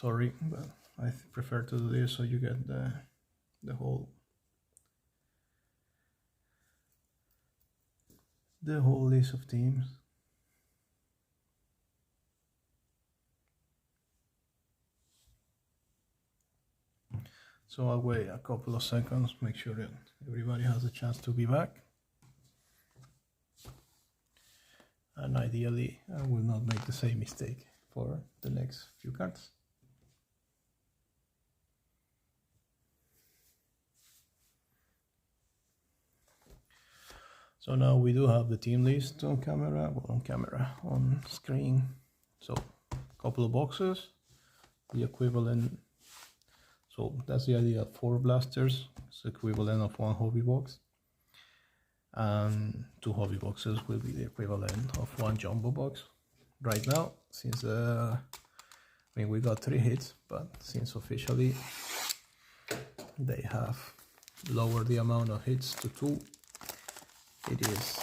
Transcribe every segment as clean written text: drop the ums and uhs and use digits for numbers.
Sorry, but I prefer to do this so you get the whole list of teams. So I'll wait a couple of seconds, make sure that everybody has a chance to be back. And ideally, I will not make the same mistake for the next few cards. So now we do have the team list on camera, on screen. So a couple of boxes, the equivalent. So that's the idea, 4 blasters, it's the equivalent of 1 hobby box. And 2 hobby boxes will be the equivalent of 1 jumbo box. Right now, since we got 3 hits, but since officially they have lowered the amount of hits to 2, it is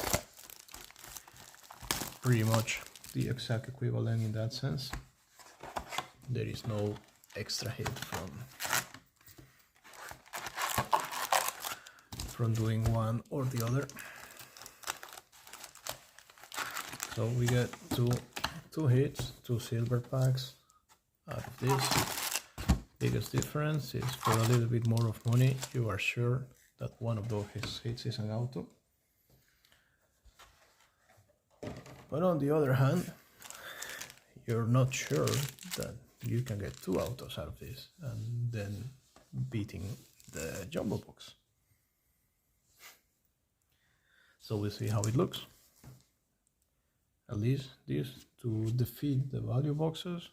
pretty much the exact equivalent in that sense. There is no extra hit from doing one or the other. So we get two hits, 2 silver packs out of this. Biggest difference is for a little bit more of money, you are sure that one of those hits is an auto. But on the other hand, you're not sure that you can get 2 autos out of this and then beating the jumbo box. So we'll see how it looks. At least this, to defeat the value boxes,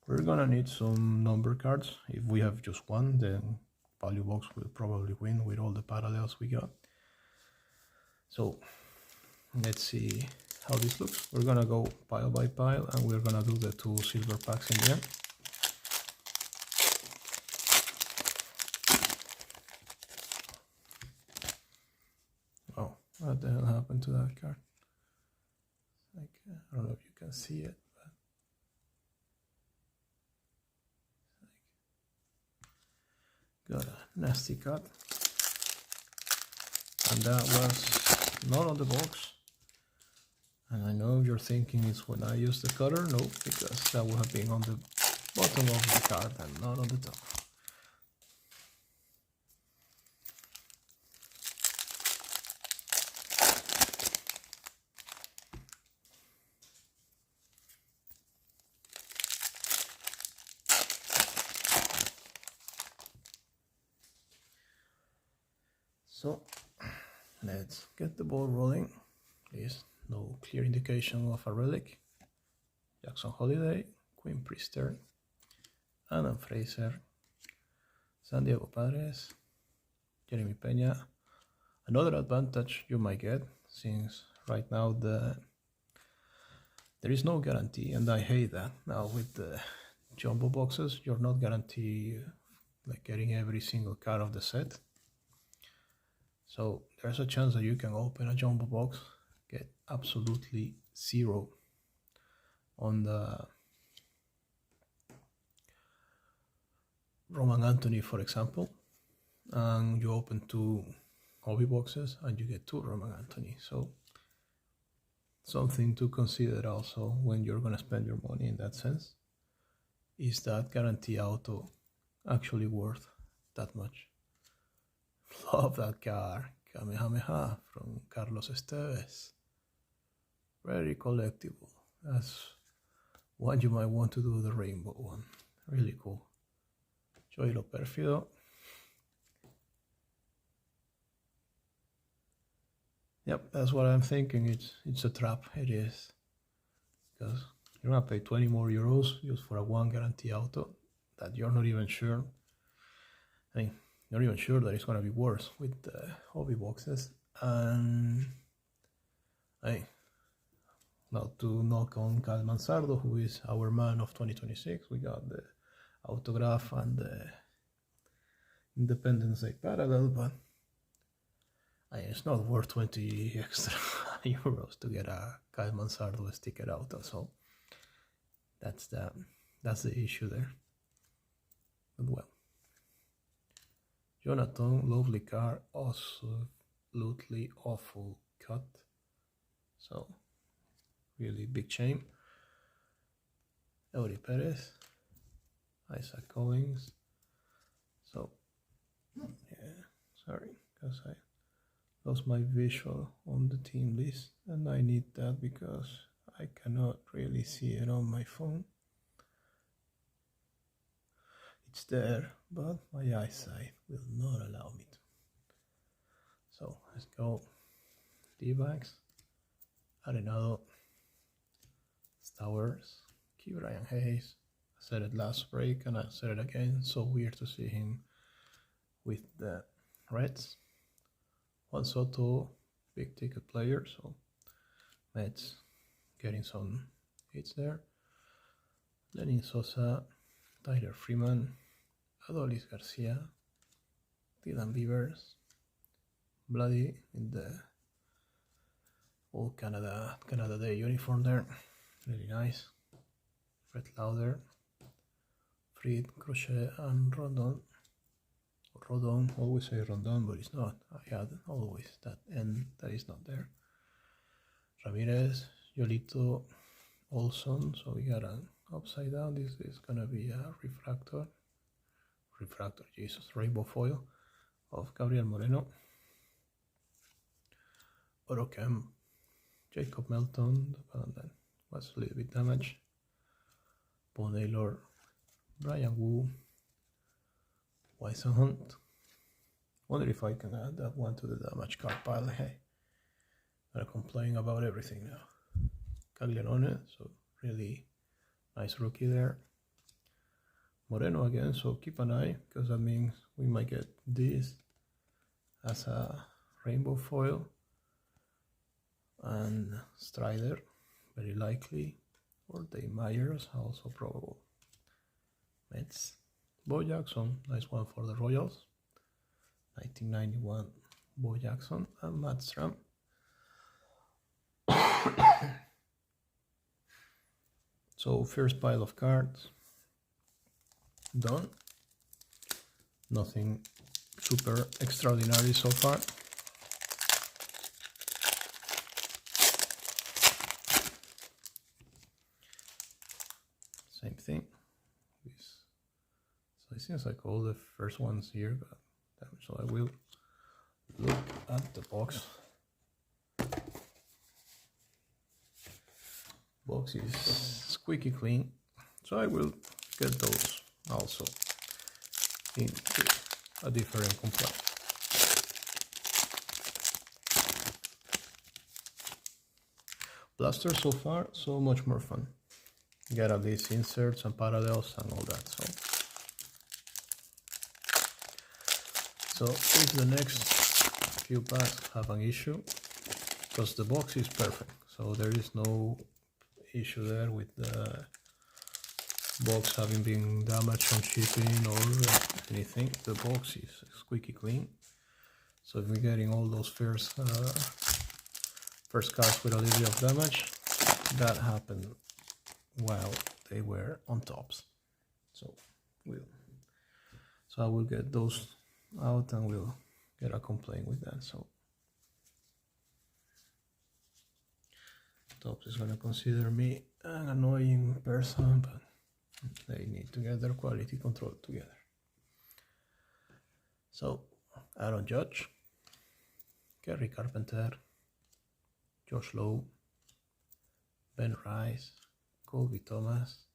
we're gonna need some number cards. If we have just one, then value box will probably win with all the parallels we got. So let's see how this looks. We're gonna go pile by pile and we're gonna do the 2 silver packs in the end. Oh, what the hell happened to that card? Like, I don't know if you can see it, but got a nasty cut. And that was not on the box. And I know you're thinking it's when I use the cutter. No, because that would have been on the bottom of the card and not on the top. So let's get the ball rolling. Please, no clear indication of a relic. Jackson Holiday, Quinn Priester, Adam Fraser, San Diego Padres, Jeremy Peña. Another advantage you might get, since right now there is no guarantee, and I hate that. Now with the jumbo boxes, you're not guaranteed like getting every single card of the set. So there's a chance that you can open a jumbo box, get absolutely 0 on the Roman Anthony, for example, and you open 2 hobby boxes and you get 2 Roman Anthony. So something to consider also when you're gonna spend your money in that sense. Is that guarantee auto actually worth that much? Love that card, Kamehameha from Carlos Esteves. Very collectible. That's one you might want to do, the rainbow one. Really cool. Joylo Perfido. Yep, that's what I'm thinking. It's a trap. It is. Because you're gonna pay 20 more euros just for a 1 guarantee auto that you're not even sure. I mean, not even sure that it's going to be worse with the hobby boxes. And now to knock on Cal Mansardo, who is our man of 2026, we got the autograph and the Independence Day parallel, but it's not worth 20 extra euros to get a Cal Mansardo sticker auto. So that's the That's the issue there. But well. Jonathan, lovely card, absolutely awful cut. So, really big shame. Eury Perez, Isaac Collins. So, yeah, sorry, because I lost my visual on the team list, and I need that because I cannot really see it on my phone. It's there, but my eyesight will not allow me to. So let's go. D-backs, Arenado, Stowers, Key Brian Hayes. I said it last break and I said it again. So weird to see him with the Reds. Juan Soto, big ticket player, so Mets getting some hits there. Lenin Sosa, Tyler Freeman, Adolis Garcia, Dylan Beavers, Bloody in the old Canada Day uniform there, really nice. Fred Lauder, Fried, Crochet, and Rondon. Rodon, always say Rondon, but it's not. I had always that N that is not there. Ramirez, Yolito, Olson, so we got an upside down. This is gonna be a refractor, Jesus, rainbow foil of Gabriel Moreno. Orocam, Jacob Melton, and then was a little bit damaged. Paul Naylor, Brian Wu, Wyson Hunt. Wonder if I can add that one to the damage card pile. Hey, I'm complaining about everything now. Caglianone, so really nice rookie there. Moreno again, so keep an eye, because that means we might get this as a rainbow foil. And Strider, very likely, or Dave Myers, also probable. Mets, Bo Jackson, nice one for the Royals. 1991 Bo Jackson and Matt Stram. So first pile of cards done. Nothing super extraordinary so far. Same thing. So it seems like all the first ones here got damage. So I will look at the box. Box is squeaky clean, so I will get those also into a different compartment. Blaster so far, so much more fun. Get at least inserts and parallels and all that. So if the next few packs have an issue, because the box is perfect, so there is no issue there with the box having been damaged on shipping or anything. The box is squeaky clean. So if we're getting all those first cards with a little bit of damage, that happened while they were on tops. So I will get those out and we'll get a complaint with that. So Tops is gonna consider me an annoying person, but they need to get their quality control together. So Aaron Judge, Kerry Carpenter, Josh Lowe, Ben Rice, Colby Thomas,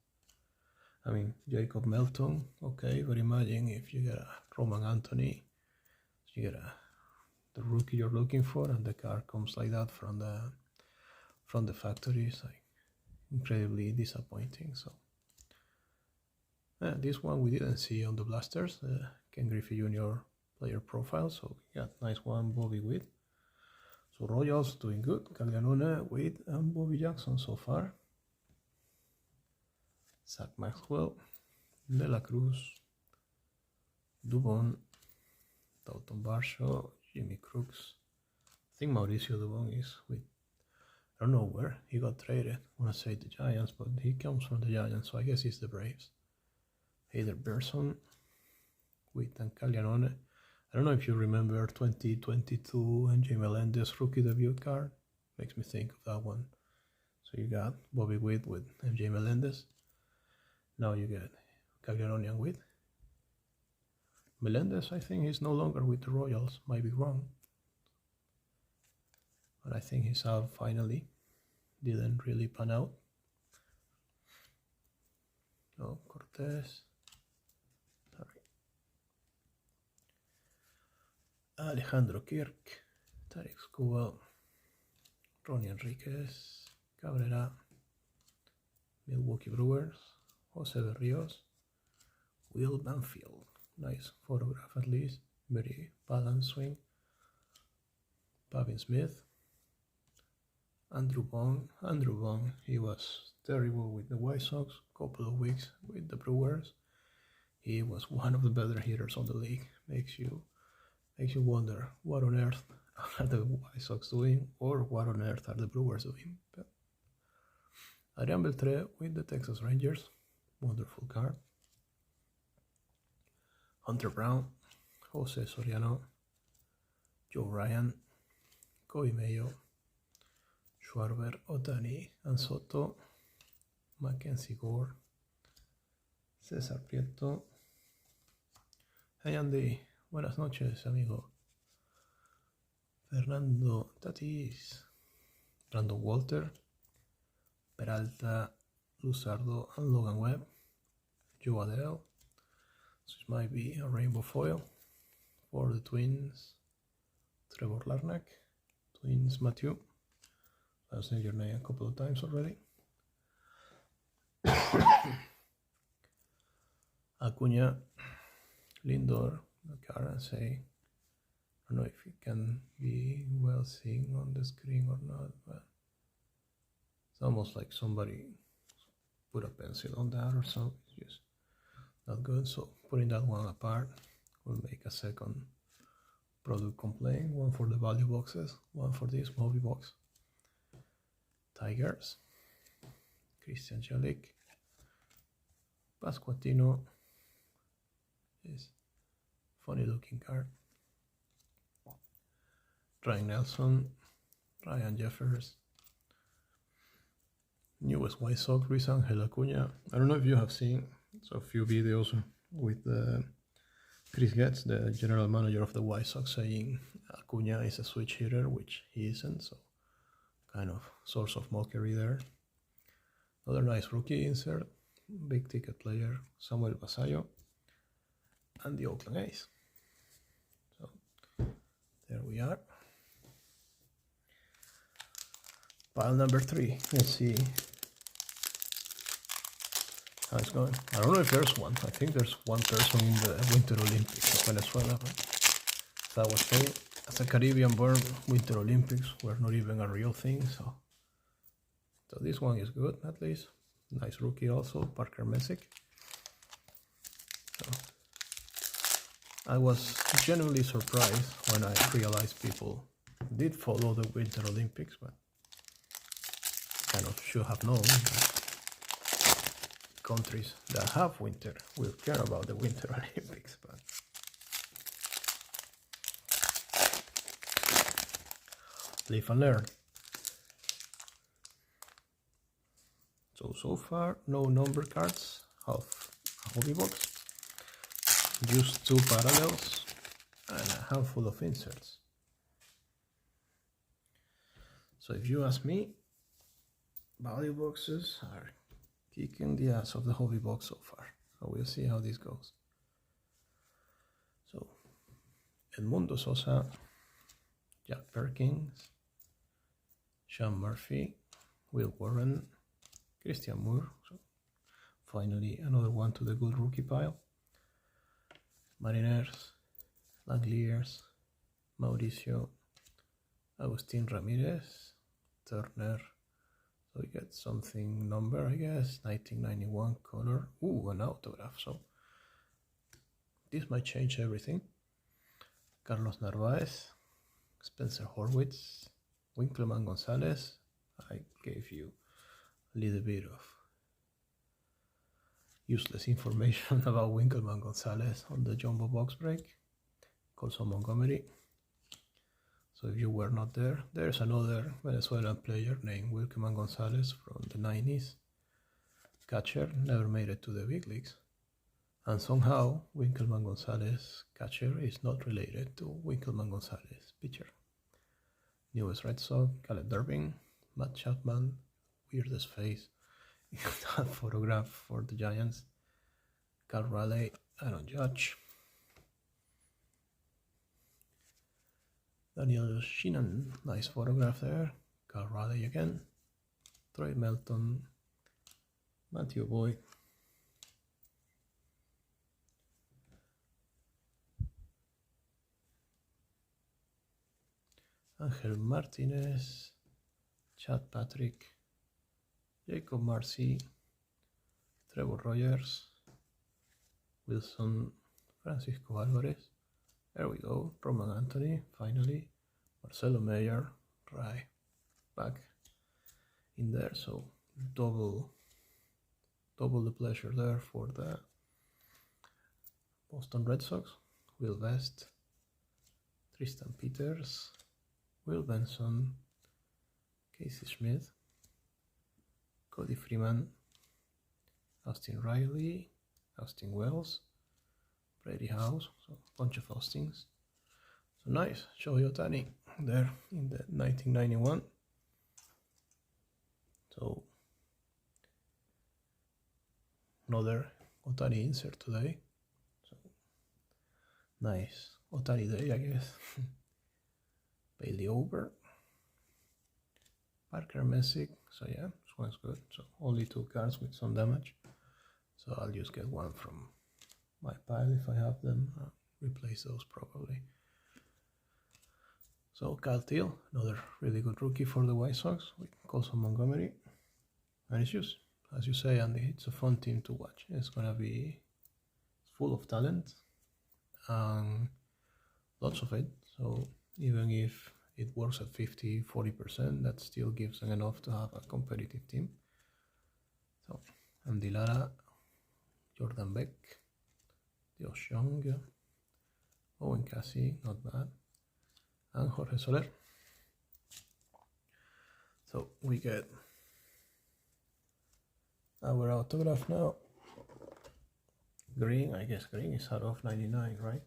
Jacob Melton, okay, but imagine if you get a Roman Anthony, you get the rookie you're looking for, and the card comes like that from the factory. It's like incredibly disappointing. So this one we didn't see on the blasters, Ken Griffey Jr. player profile, so we got nice one, Bobby Witt. So Royals doing good, Caglianone, Witt, and Bobby Jackson so far. Zach Maxwell, De La Cruz, Dubon, Dalton Varsho, Jimmy Crooks. I think Mauricio Dubon is with I don't know where he got traded. I want to say the Giants, but he comes from the Giants, so I guess he's the Braves. Heider Berson with Caglianone. I don't know if you remember 2022 MJ Melendez rookie debut card. Makes me think of that one. So you got Bobby Witt with MJ Melendez. Now you get Caglianone and Witt. Melendez, I think he's no longer with the Royals. Might be wrong. But I think he's out finally. Didn't really pan out. No, Cortez. Sorry. Alejandro Kirk. Tarek Skubal. Ronnie Enriquez. Cabrera. Milwaukee Brewers. Jose Berrios. Will Banfield. Nice photograph at least. Very balanced swing. Pavin Smith. Andrew Vaughn, he was terrible with the White Sox, couple of weeks with the Brewers. He was one of the better hitters on the league. Makes you wonder what on earth are the White Sox doing, or what on earth are the Brewers doing. But Adrian Beltre with the Texas Rangers, wonderful card. Hunter Brown, Jose Soriano, Joe Ryan, Coy Mayo, Schwarber, Otani, and Soto, Mackenzie Gore, César Prieto. Hey Andy, buenas noches amigo. Fernando Tatis, Brandon Walter, Peralta, Luzardo, and Logan Webb, Joe Adele. This might be a rainbow foil for the Twins, Trevor Larnach, Twins Matthew. I've said your name a couple of times already. Acuna, Lindor, Say. I don't know if it can be well seen on the screen or not, but it's almost like somebody put a pencil on that or something. It's just not good. So putting that one apart will make a second product complaint. One for the value boxes, one for this movie box. Tigers, Christian Jalik, Pascuatino is funny looking card. Ryan Nelson, Ryan Jeffers, newest White Sox, Luis Angel Acuna. I don't know if you have seen a few videos with Chris Getz, the general manager of the White Sox, saying Acuna is a switch hitter, which he isn't, so kind of source of mockery there. Another nice rookie insert, big ticket player, Samuel Basallo, and the Oakland A's. So there we are. Pile number 3. Let's see how it's going. I don't know if there's one. I think there's one person in the Winter Olympics of Venezuela, but that was fair. As a Caribbean born, Winter Olympics were not even a real thing, so this one is good at least. Nice rookie also, Parker Messick. So I was genuinely surprised when I realized people did follow the Winter Olympics, but kind of should have known that countries that have winter will care about the Winter Olympics, but live and learn. So far, no number cards, half a hobby box, just 2 parallels, and a handful of inserts. So if you ask me, value boxes are kicking the ass of the hobby box so far. So we'll see how this goes. So, Edmundo Sosa, Jack Perkins, Sean Murphy, Will Warren, Christian Moore. So finally another one to the good rookie pile. Mariners, Langoliers, Mauricio, Agustin Ramirez, Turner. So we get something number, I guess, 1991 color. Ooh, an autograph. So this might change everything. Carlos Narvaez, Spencer Horwitz, Winkleman Gonzalez, I gave you a little bit of useless information about Winkelmann Gonzalez on the jumbo box break, also Montgomery. So if you were not there, there's another Venezuelan player named Winkelmann Gonzalez from the 90s. Catcher, never made it to the big leagues. And somehow Winkelmann Gonzalez catcher is not related to Winkelmann Gonzalez pitcher. Newest Red Sox, Caleb Durbin, Matt Chapman, weirdest face in that photograph for the Giants. Cal Raleigh, Aaron Judge. Daniel Sheenan, nice photograph there. Cal Raleigh again. Troy Melton, Matthew Boyd. Angel Martinez, Chad Patrick, Jacob Marcy, Trevor Rogers, Wilson, Francisco Alvarez. There we go, Roman Anthony, finally. Marcelo Mayer, right back in there. So double the pleasure there for the Boston Red Sox. Will West, Tristan Peters, Will Benson, Casey Smith, Cody Freeman, Austin Riley, Austin Wells, Brady House, so a bunch of Austins. So nice, Shohei Ohtani there in the 1991. So another Ohtani insert today. So nice Ohtani day, I guess. Bailey Over, Parker Messick. So yeah, this one's good. So only 2 cards with some damage. So I'll just get one from my pile if I have them. I'll replace those probably. So Kyle Teal, another really good rookie for the White Sox with Colson Montgomery. And it's just, as you say, Andy, it's a fun team to watch. It's gonna be full of talent and lots of it. So even if it works at 50-40%, that still gives them enough to have a competitive team. So Andy Lara, Jordan Beck, Josh Young, Owen Cassie, not bad, and Jorge Soler. So we get our autograph now. Green, I guess green is out of 99, right?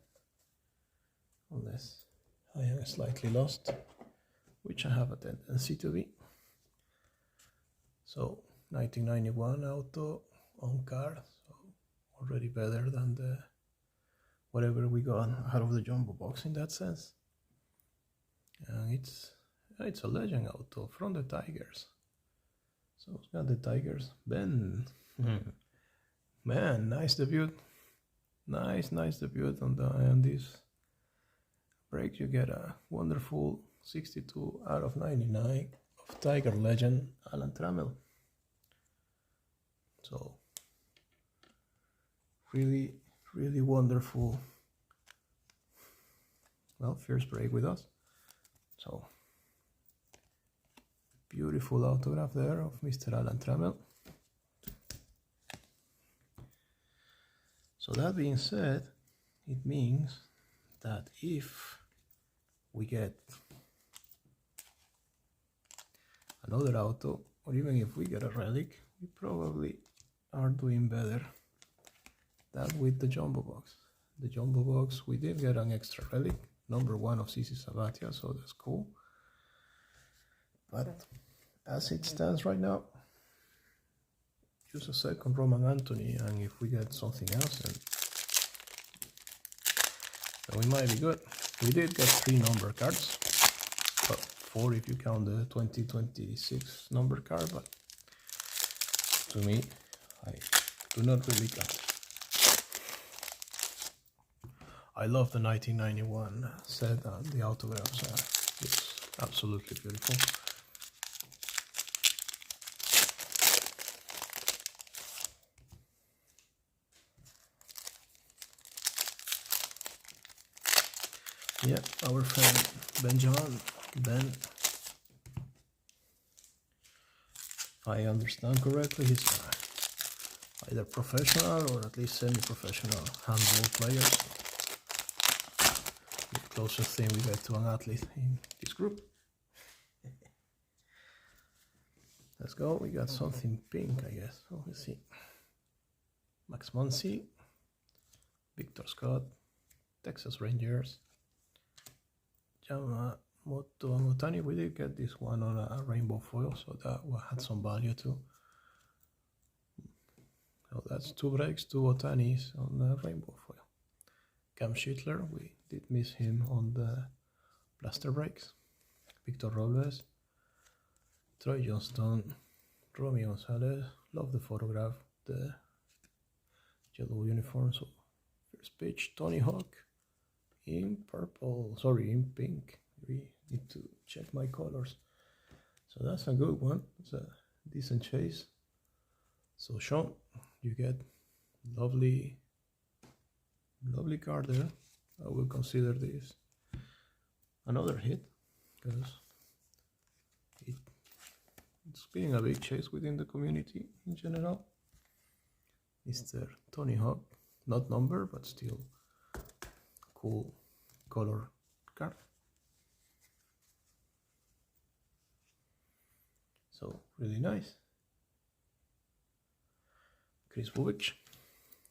Unless I am slightly lost, which I have a tendency to be. So 1991 auto on card, so already better than the whatever we got out of the jumbo box in that sense. And it's a legend auto from the Tigers. So it's got the Tigers. Ben, man, nice debut. Nice debut on this break. You get a wonderful 62 out of 99 of Tiger legend Alan Trammell. So really wonderful, well, first break with us. So beautiful autograph there of Mr. Alan Trammell. So that being said, it means that if we get another auto, or even if we get a relic, we probably are doing better than with the jumbo box. The jumbo box, we did get an extra relic, number 1 of CC Sabathia, so that's cool. But as it stands right now, just a second Roman Anthony, and if we get something else, then we might be good. We did get 3 number cards, but 4 if you count the 2026 number card, but to me, I do not really count. I love the 1991 set, and the autographs are just absolutely beautiful. Yeah, our friend Ben. I understand correctly, he's either professional or at least semi-professional handball player. The closest thing we get to an athlete in this group. Let's go, we got something pink, I guess. So let's see. Max Muncy, Victor Scott, Texas Rangers, Yamamoto and Otani. We did get this one on a rainbow foil, so that had some value too. So that's 2 breaks, 2 Otanis on the rainbow foil. Cam Schittler, we did miss him on the blaster breaks. Victor Robles, Troy Johnston, Romy Gonzalez. Love the photograph, the yellow uniform. So first pitch, Tony Hawk in purple, sorry, in pink. We need to check my colors. So that's a good one. It's a decent chase. So Sean, you get lovely card there. I will consider this another hit because it's been a big chase within the community in general. Mr. Tony Hawk, not number, but still cool color card. So really nice. Chris Bubich,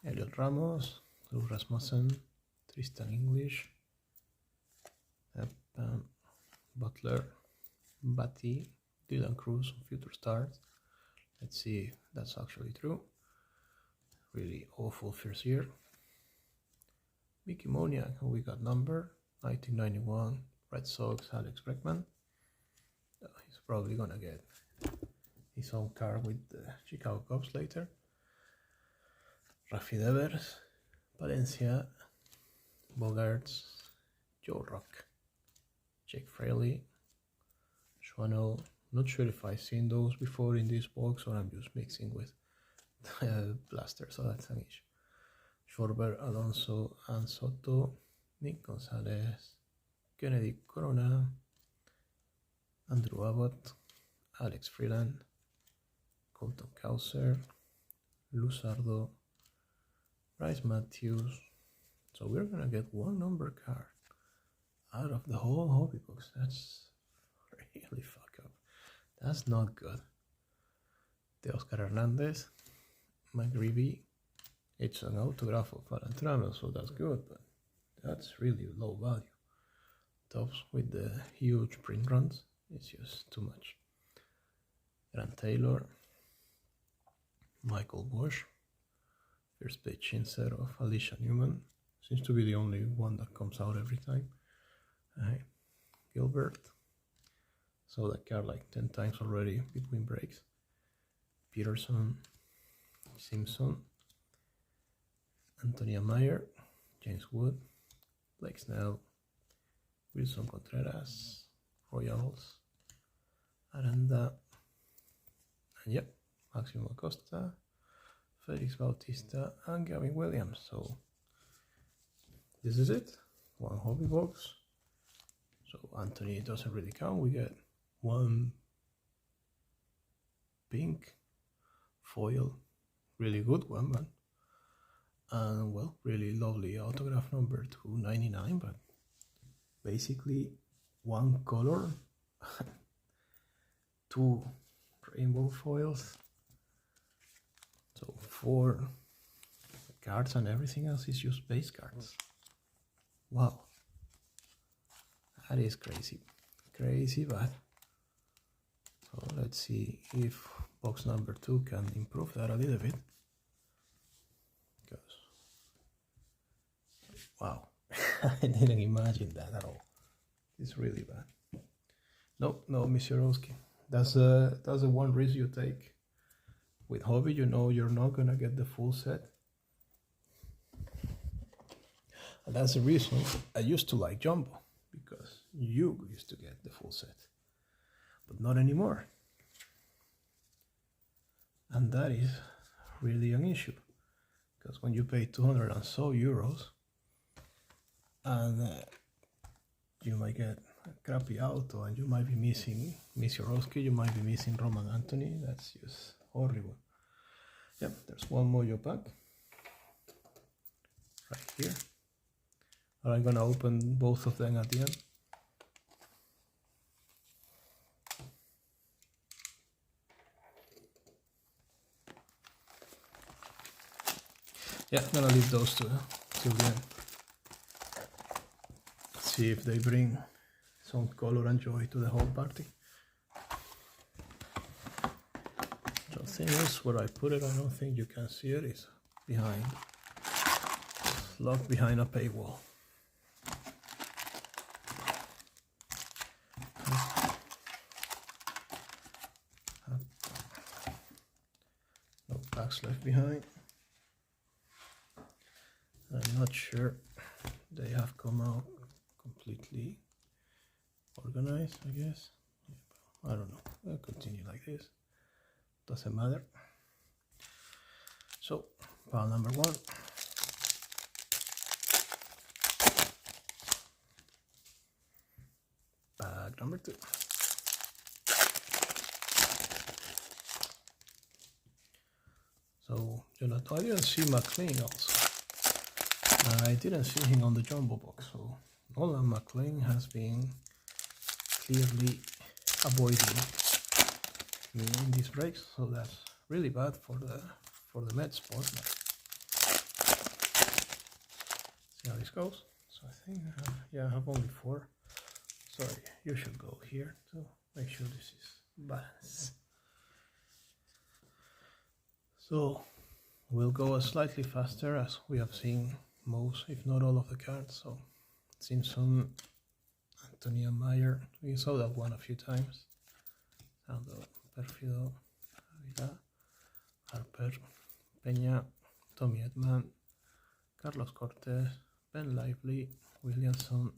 Elliot Ramos, Lou Rasmussen, Tristan English, Butler, Batty, Dylan Cruz on Future Stars. Let's see if that's actually true. Really awful first year. Mickey Moniak, who we got number 1991, Red Sox, Alex Bregman. He's probably gonna get his own car with the Chicago Cubs later. Rafi Devers, Valencia, Bogarts, Joe Rock, Jake Fraley, Schwannel. Not sure if I've seen those before in this box or I'm just mixing with Blaster, so that's an issue. Schwarber, Alonso, and Soto, Nick Gonzalez, Kennedy Corona, Andrew Abbott, Alex Freeland, Colton Cowser, Luzardo, Bryce Matthews. So we're gonna get 1 number card out of the whole hobby box. That's really fuck up. That's not good. The Oscar Hernandez, McGreevy. It's an autograph of Valentrano, so that's good, but that's really low value. Tops with the huge print runs, it's just too much. Grant Taylor, Michael Bush, first page insert of Alicia Newman. Seems to be the only one that comes out every time. Gilbert. Saw that card like 10 times already between breaks. Peterson, Simpson, Antonia Meyer, James Wood, Blake Snell, Wilson Contreras, Royals, Aranda, and yep, Maximo Acosta, Felix Bautista, and Gavin Williams. So this is it, 1 hobby box. So Anthony doesn't really count. We get 1 pink foil, really good one, but and well, really lovely autograph number 299, but basically 1 color, 2 rainbow foils, so 4 cards, and everything else is just base cards. Wow, that is crazy, but so let's see if box number 2 can improve that a little bit. Because wow, I didn't imagine that at all. It's really bad. No, Mr. Oski. That's the one risk you take with hobby. You know you're not gonna get the full set. And that's the reason I used to like Jumbo, because you used to get the full set, but not anymore. And that is really an issue, because when you pay 200 and so euros, and you might get crappy auto and you might be missing Misiorowski, you might be missing Roman Anthony. That's just horrible. Yep, there's one Mojo pack right here. I'm gonna open both of them at the end. Yeah, I'm gonna leave those two till the end. See if they bring some color and joy to the whole party. The thing is, where I put it, I don't think you can see it. It's behind, locked behind a paywall. No packs left behind. I'm not sure they have come out completely organized, I guess. I don't know. I'll continue like this. Doesn't matter. So, pile number one. Bag number two. So, Jonathan, I didn't see McLean also. I didn't see him on the jumbo box, so Nolan McLean has been clearly avoiding me in these breaks, so that's really bad for the med spot. See how this goes. So I think I have only 4. Sorry, you should go here to make sure this is balanced. So we'll go slightly faster as we have seen most, if not all, of the cards. So Simpson, Anthony and Meyer, we saw that one a few times. Aldo, Perfido, Avila, Harper, Peña, Tommy Edman, Carlos Cortez, Ben Lively, Williamson,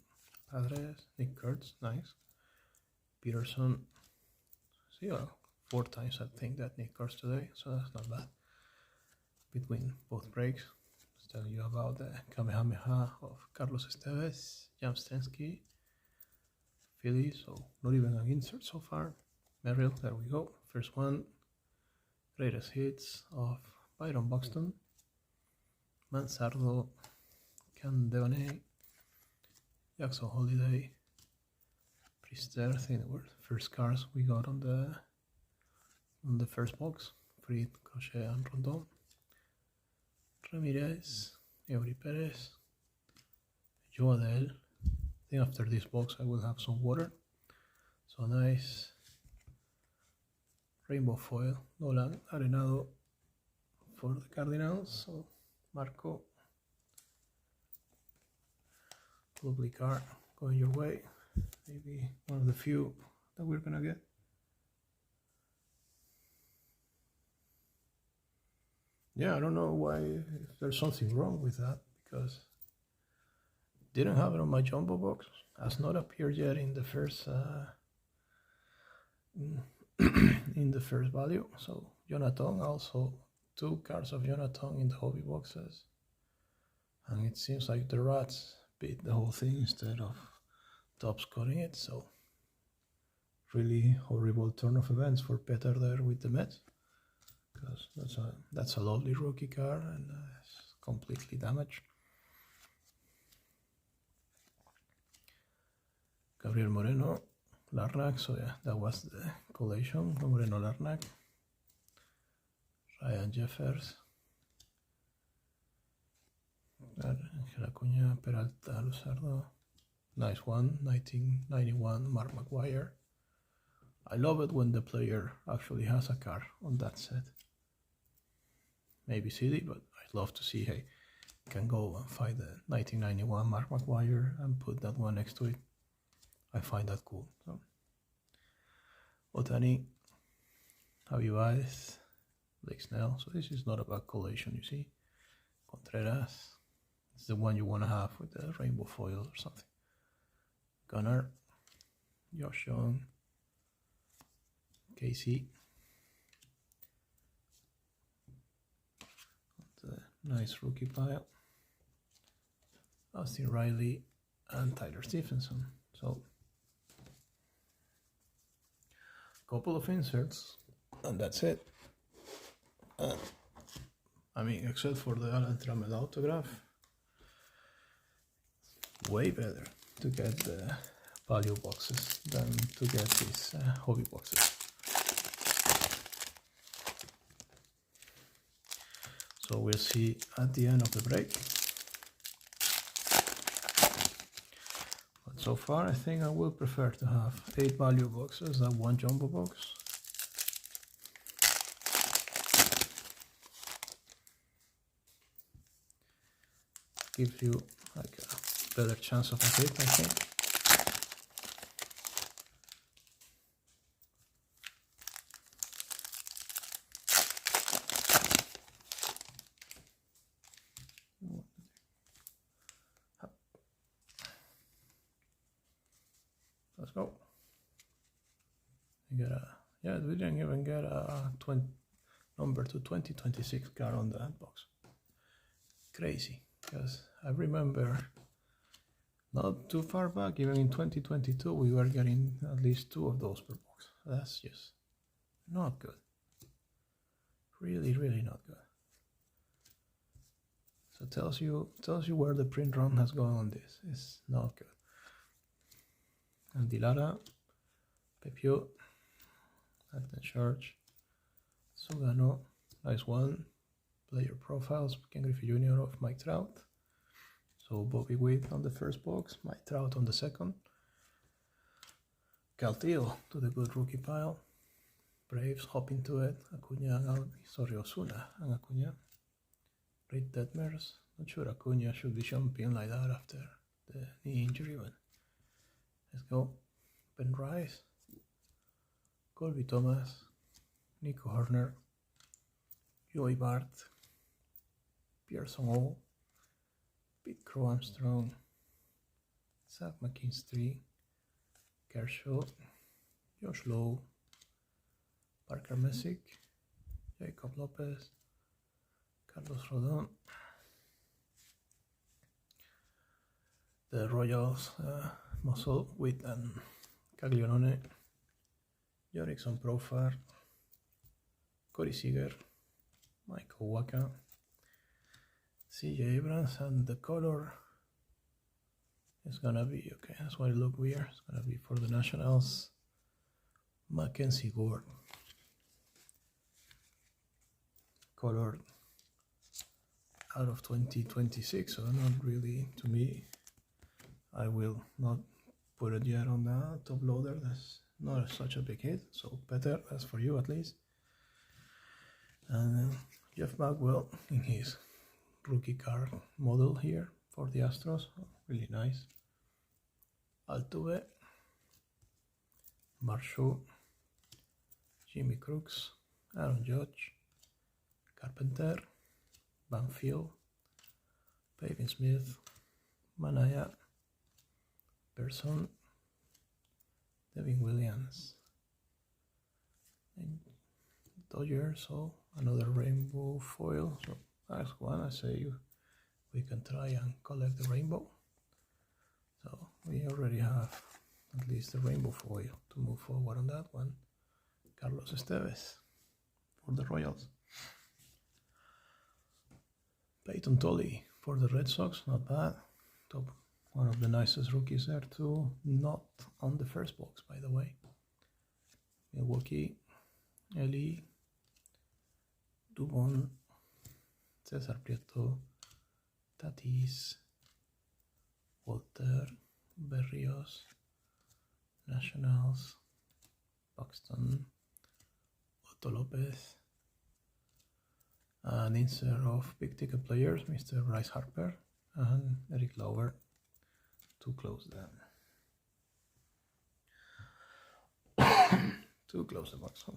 Padres, Nick Kurtz, nice, Peterson. See, 4 times I think that Nick Kurtz today, so that's not bad. Between both breaks, telling you about the Kamehameha of Carlos Esteves, Jamstensky, Phillies, so not even an insert so far. Merrill, there we go. First one, greatest hits of Byron Buxton, Mansardo, Ken Devaney, Jackson Holiday, Prister. I think they were the first cards we got on the first box. Fried, Crochet and Rondon. Ramirez, Eury Perez, Joe Adele. I think after this box I will have some water. So nice rainbow foil, Nolan Arenado for the Cardinals. So Marco, lovely card going your way. Maybe one of the few that we're gonna get. Yeah, I don't know why, if there's something wrong with that, because didn't have it on my jumbo box. Has not appeared yet in the first in the first value. So Jonathan, also 2 cards of Jonathan in the hobby boxes, and it seems like the Rats beat the whole thing instead of Topps cutting it. So really horrible turn of events for Peter there with the Mets, because that's a lovely rookie card and it's completely damaged. Gabriel Moreno, Larnack, so yeah, that was the collation. Moreno, Larnack, Ryan Jeffers, Angel Acuña, Peralta, Luzardo, nice one, 1991, Mark McGwire. I love it when the player actually has a card on that set. Maybe silly, but I'd love to see, hey, can go and find the 1991 Mark McGwire and put that one next to it. I find that cool. So, Otani, Javi Baez, Blake Snell. So this is not a bad collation, you see. Contreras, it's the one you want to have with the rainbow foil or something. Gunnar, Josh Young, Casey. The nice rookie pile. Austin Riley and Tyler Stephenson. So couple of inserts, and that's it. I mean, except for the Alan Trammell autograph, way better to get the value boxes than to get these hobby boxes. So we'll see at the end of the break. But so far I think I will prefer to have 8 value boxes than 1 jumbo box. Gives you like a better chance of a hit, I think. Let's go. You get a, yeah, we didn't even get a number to 2026 card on that box. Crazy, because I remember not too far back, even in 2022, we were getting at least 2 of those per box. That's just not good. Really, really not good. So tells you where the print run has gone on this. It's not good. And Dilara, Pepio, Acton Church, Sugano, nice one. Player profiles, Ken Griffey Jr. of Mike Trout. So Bobby Witt on the first box, Mike Trout on the second. Caltillo to the good rookie pile. Braves hop into it. Acuna and Osuna and Acuna. Great Detmers. Not sure Acuna should be jumping like that after the knee injury, but let's go. Ben Rice, Colby Thomas, Nico Horner, Joey Bart, Pearson O, Pete Crow Armstrong, Zach McKinstry, Kershaw, Josh Lowe, Parker Messick, Jacob Lopez, Carlos Rodon. The Royals, Muscle, Witt and Caglianone, Jorickson Profar, Corey Seager, Michael Waka, CJ Abrams, and the color is gonna be, okay, that's why it look weird, it's gonna be for the Nationals, Mackenzie Gore. Color out of 2026, so not really, to me, I will not put it yet on the top loader. That's not such a big hit, so better, that's for you at least. And Jeff Bagwell in his rookie card model here for the Astros, really nice. Altuve, Marshall, Jimmy Crooks, Aaron Judge, Carpenter, Banfield, Pavin Smith, Manaya, Person, Devin Williams, and Dodgers, so another rainbow foil. So that's one. I say we can try and collect the rainbow. So we already have at least the rainbow foil to move forward on that one. Carlos Esteves for the Royals. Peyton Tolley for the Red Sox, not bad. Top, one of the nicest rookies there too. Not on the first box, by the way. Milwaukee, Eli, Dubon, Cesar Prieto, Tatis, Walter, Berrios, Nationals, Buxton, Otto Lopez, an insert of big ticket players, Mr. Bryce Harper and Eric Lauer to close them. To close the box. So,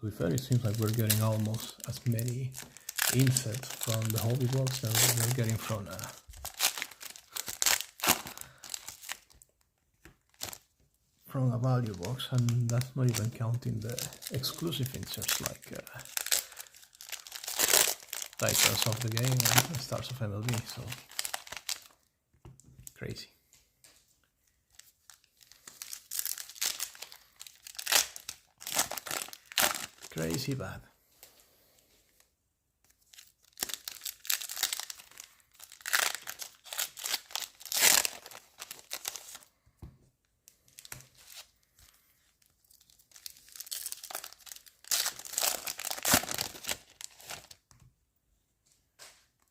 to be fair, it seems like we're getting almost as many insets from the hobby box as we're getting from a value box, and that's not even counting the exclusive inserts like titles of the game and stars of MLB, so crazy. crazy bad.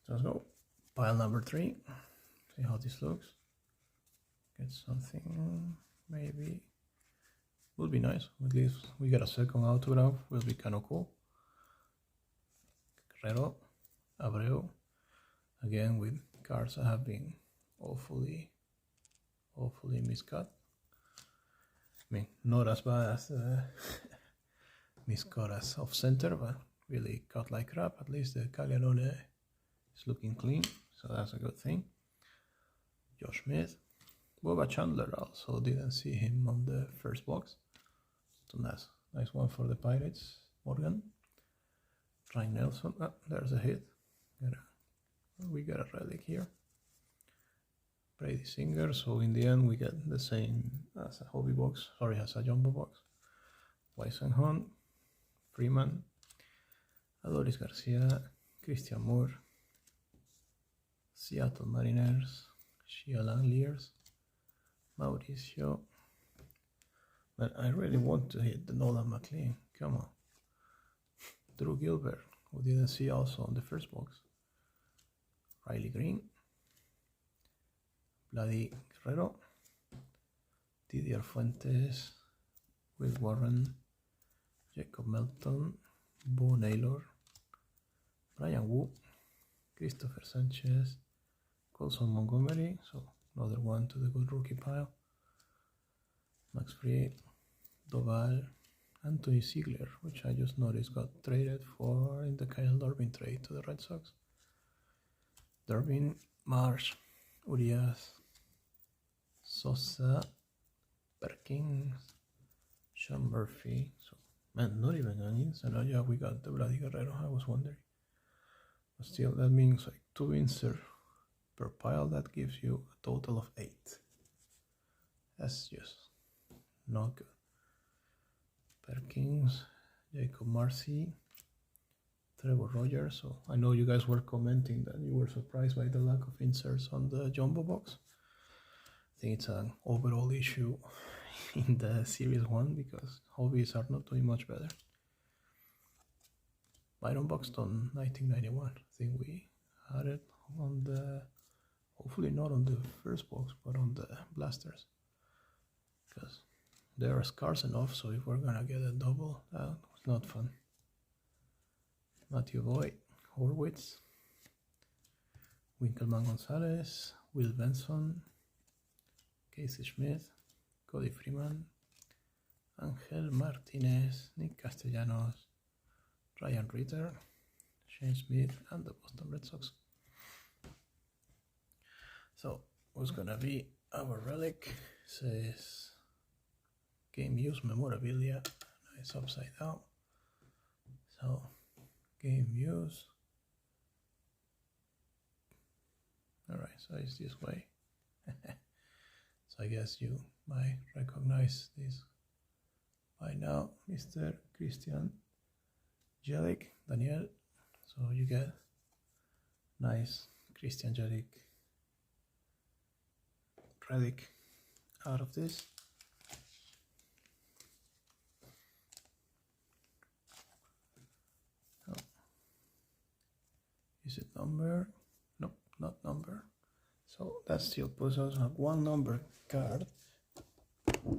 Let's go. Pile number 3. See how this looks. Get something, maybe. Would be nice. At least we get a second autograph. Will be kind of cool. Guerrero, Abreu. Again with cards that have been awfully miscut. I mean, not as bad as miscut as off center, but really cut like crap. At least the Caglianone is looking clean, so that's a good thing. Josh Smith. Boba Chandler also didn't see him on the first box. So nice one for the Pirates. Morgan. Ryan Nelson. Oh, there's a hit. We got a relic here. Brady Singer. So in the end we get the same as a hobby box. Sorry, as a jumbo box. Weissenhunt. Freeman. Adolis Garcia. Christian Moore. Seattle Mariners. Shea Langeliers. Mauricio. But I really want to hit the Nolan McLean. Come on. Drew Gilbert, who didn't see also on the first box. Riley Green. Bloody Guerrero. Didier Fuentes. Will Warren. Jacob Melton. Bo Naylor. Brian Wu. Christopher Sanchez. Colson Montgomery. So another one to the good rookie pile. Max Fried, Doval, Anthony Ziegler, which I just noticed got traded for in the Kyle Durbin trade to the Red Sox. Durbin, Marsh, Urias, Sosa, Perkins, Sean Murphy. So, man, not even an instant. Oh, yeah, we got the Bloody Guerrero. I was wondering. But still, that means like 2 inserts per pile. That gives you a total of 8. That's just not good. Perkins, Jacob Marcy, Trevor Rogers. So I know you guys were commenting that you were surprised by the lack of inserts on the jumbo box. I think it's an overall issue in the Series 1 because hobbies are not doing much better. Byron Buxton, 1991. I think we had it on the, hopefully not on the first box, but on the blasters. Because they are scarce enough, so if we're gonna get a double, that was not fun. Matthew Boyd, Horwitz, Winkelman Gonzalez, Will Benson, Casey Smith, Cody Freeman, Angel Martinez, Nick Castellanos, Ryan Ritter, Shane Smith, and the Boston Red Sox. So, what's gonna be our relic? Says game use memorabilia, it's upside down. So, game use. Alright, so it's this way. So I guess you might recognize this by now, Mr. Christian Jelic, Daniel. So you get nice Christian Jelic relic out of this. Oh. Is it number? Nope, not number. So that still puts us on 1 number card.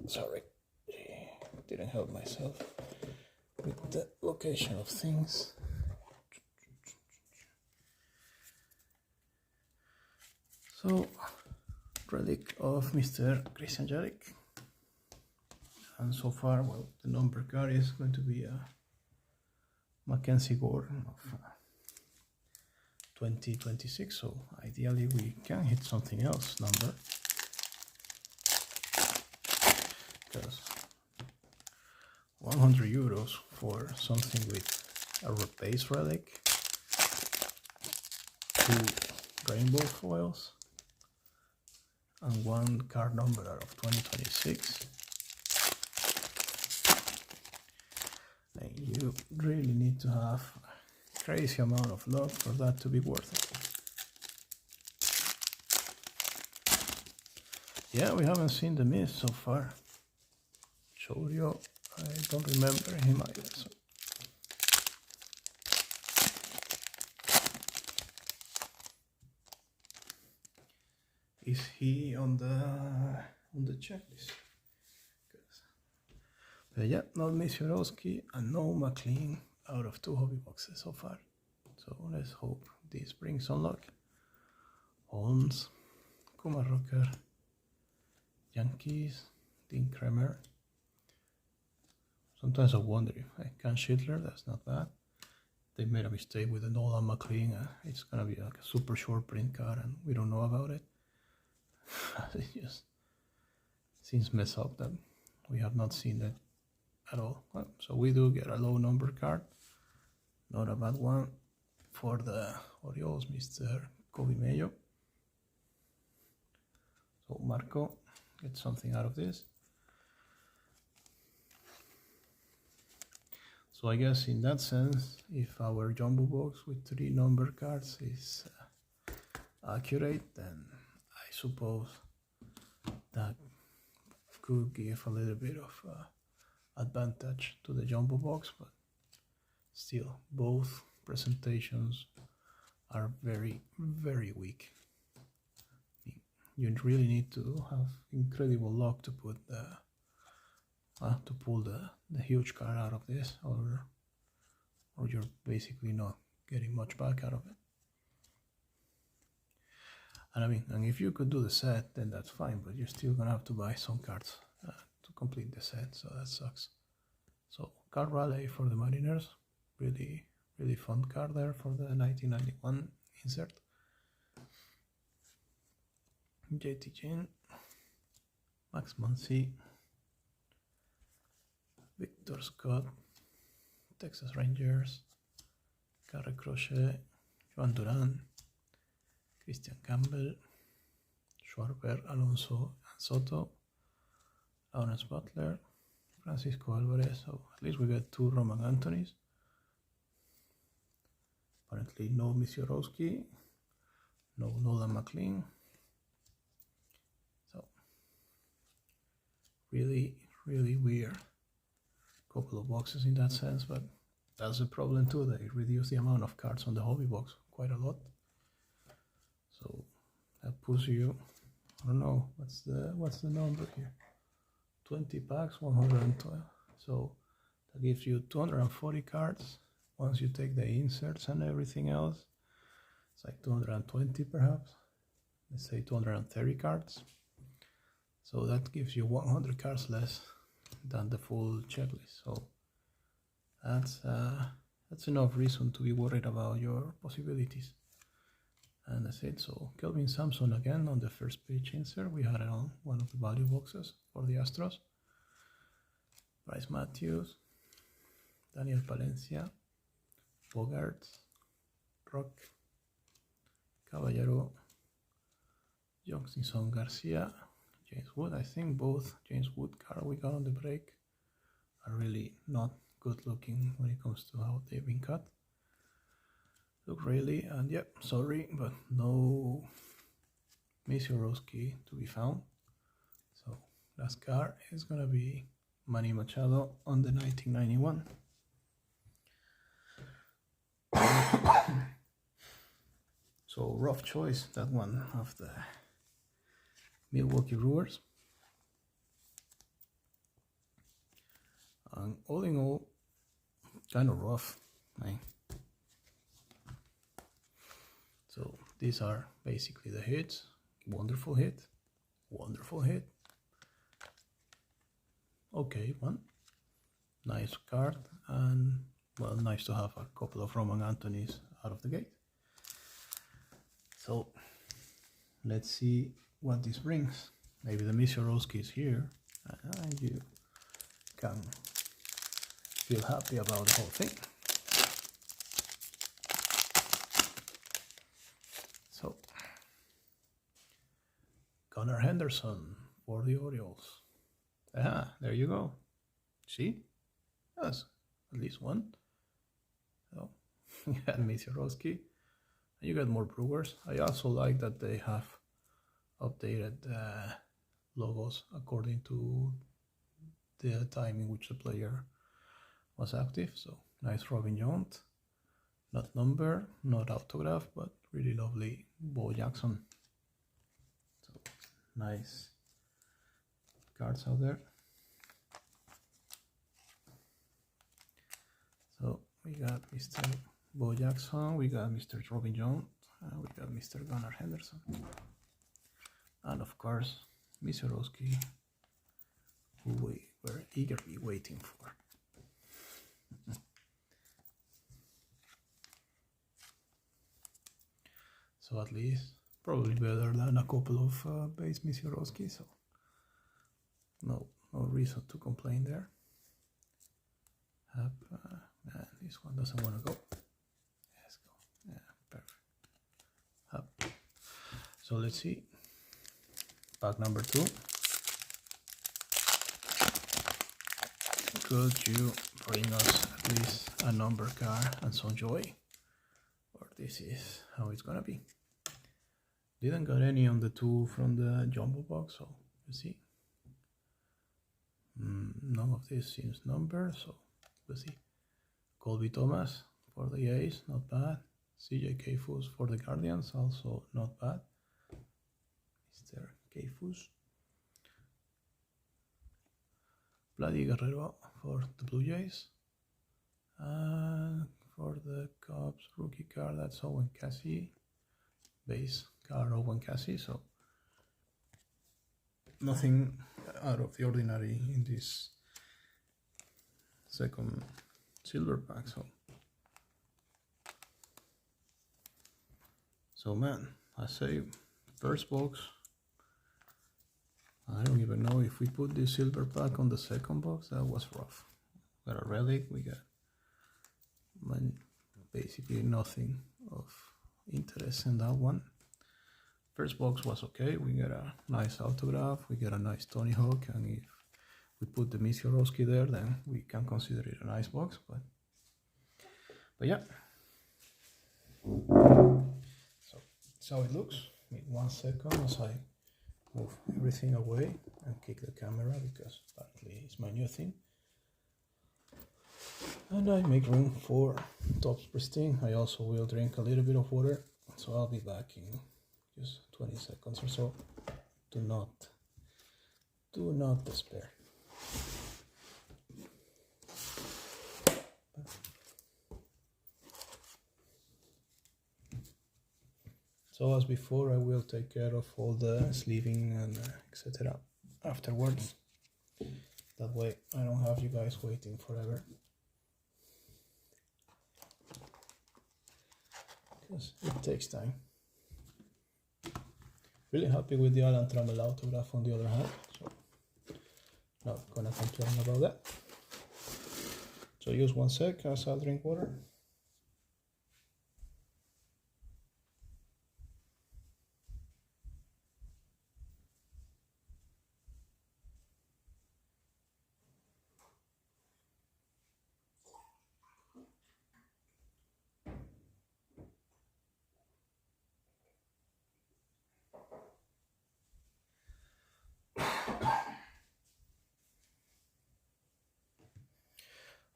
Sorry, didn't help myself with the location of things. So, relic of Mr. Christian Jelic. And so far, well, the number card is going to be a Mackenzie Gordon of 2026. So ideally we can hit something else number. Because 100 euros for something with a base relic, 2 rainbow foils, and 1 card number out of 2026. And you really need to have a crazy amount of luck for that to be worth it. Yeah, we haven't seen the Mist so far. Chorio, I don't remember him either. So. Is he on the checklist? But yeah, no Misiorowski and no McLean out of 2 hobby boxes so far. So let's hope this brings some luck. Holmes, Kuma Rocker, Yankees, Dean Kremer. Sometimes I wonder if I can Schindler, that's not bad. They made a mistake with the Nolan McLean. It's gonna be like a super short print card and we don't know about it. It just seems messed up that we have not seen that at all. Well, so we do get a low number card, not a bad one for the Orioles, Mr. Kobe Mayo. So Marco gets something out of this. So I guess in that sense, if our jumbo box with 3 number cards is accurate, then I suppose that could give a little bit of advantage to the jumbo box, but still both presentations are very, very weak. You really need to have incredible luck to put to pull the huge card out of this, or you're basically not getting much back out of it. And I mean, and if you could do the set, then that's fine, but you're still gonna have to buy some cards to complete the set, so that sucks. So card rally for the Mariners, really, really fun card there for the 1991 insert. JT Jin, Max Muncy, Victor Scott, Texas Rangers, Carre Crochet, Joan Duran, Christian Campbell, Schwarber, Alonso, and Soto, Lawrence Butler, Francisco Alvarez. So at least we got 2 Roman Anthonys. Apparently no Misiorowski, no Nolan McLean. So really, really weird couple of boxes in that sense, but that's the problem too. They reduce the amount of cards on the hobby box quite a lot. So that puts you, I don't know, what's the number here? 20 packs, 112. So that gives you 240 cards. Once you take the inserts and everything else, it's like 220 perhaps. Let's say 230 cards. So that gives you 100 cards less than the full checklist. So that's enough reason to be worried about your possibilities. And that's it. So Kelvin Sampson again on the first page insert. We had it on one of the value boxes for the Astros. Bryce Matthews, Daniel Palencia, Bogarts, Rock, Caballero, Johnson Garcia, James Wood. I think both James Wood cards we got on the break are really not good looking when it comes to how they've been cut. Look really, and yep, sorry, but no Misiorowski to be found. So last card is gonna be Manny Machado on the 1991. So rough choice, that one of the Milwaukee Brewers. And all in all, kind of rough, right? So these are basically the hits. Wonderful hit, wonderful hit. Okay, one. Nice card, and well, nice to have a couple of Roman Anthonys out of the gate. So let's see what this brings. Maybe the Misiorowski is here, and you can feel happy about the whole thing. So, Gunnar Henderson for the Orioles. Ah, there you go. See? That's at least one. So you got Misirowski, and you got more Brewers. I also like that they have updated logos according to the time in which the player was active. So nice Robin Jones, not number, not autograph, but really lovely Bo Jackson. So nice cards out there. So we got Mr. Bo Jackson, we got Mr. Robin Jones, and we got Mr. Gunnar Henderson. And of course, Misirowski, who we were eagerly waiting for. So at least, probably better than a couple of base Misirowski, so no reason to complain there. Man, this one doesn't want to go. Let's go. Yeah, perfect. So let's see. Pack number 2. Could you bring us at least a number card and some joy? Or this is how it's gonna be. Didn't got any on the 2 from the jumbo box, so you see. None of this seems numbered, so we'll see. Colby Thomas for the A's, not bad. CJ Kayfus for the Guardians, also not bad. Mr. Kayfus. Vladdy Guerrero for the Blue Jays. And for the Cubs, rookie card, that's Owen Cassidy. Base card, Owen Cassidy, so nothing out of the ordinary in this second silver pack. So man, I say first box, I don't even know if we put this silver pack on the second box. That was rough. We got a relic, we got basically nothing of interest in that one. First box was okay. We got a nice autograph, we got a nice Tony Hawk, and if we put the Misirowski there, then we can consider it a nice box. But yeah, so that's how it looks. Wait 1 second as I move everything away and kick the camera, because apparently it's my new thing. And I make room for Topps Pristine. I also will drink a little bit of water, so I'll be back in just 20 seconds or so. Do not despair. So as before, I will take care of all the sleeving and etc. afterwards. That way I don't have you guys waiting forever. Because it takes time. Really happy with the Alan Trammell autograph on the other hand, so not gonna complain about that. So use 1 sec as I'll drink water.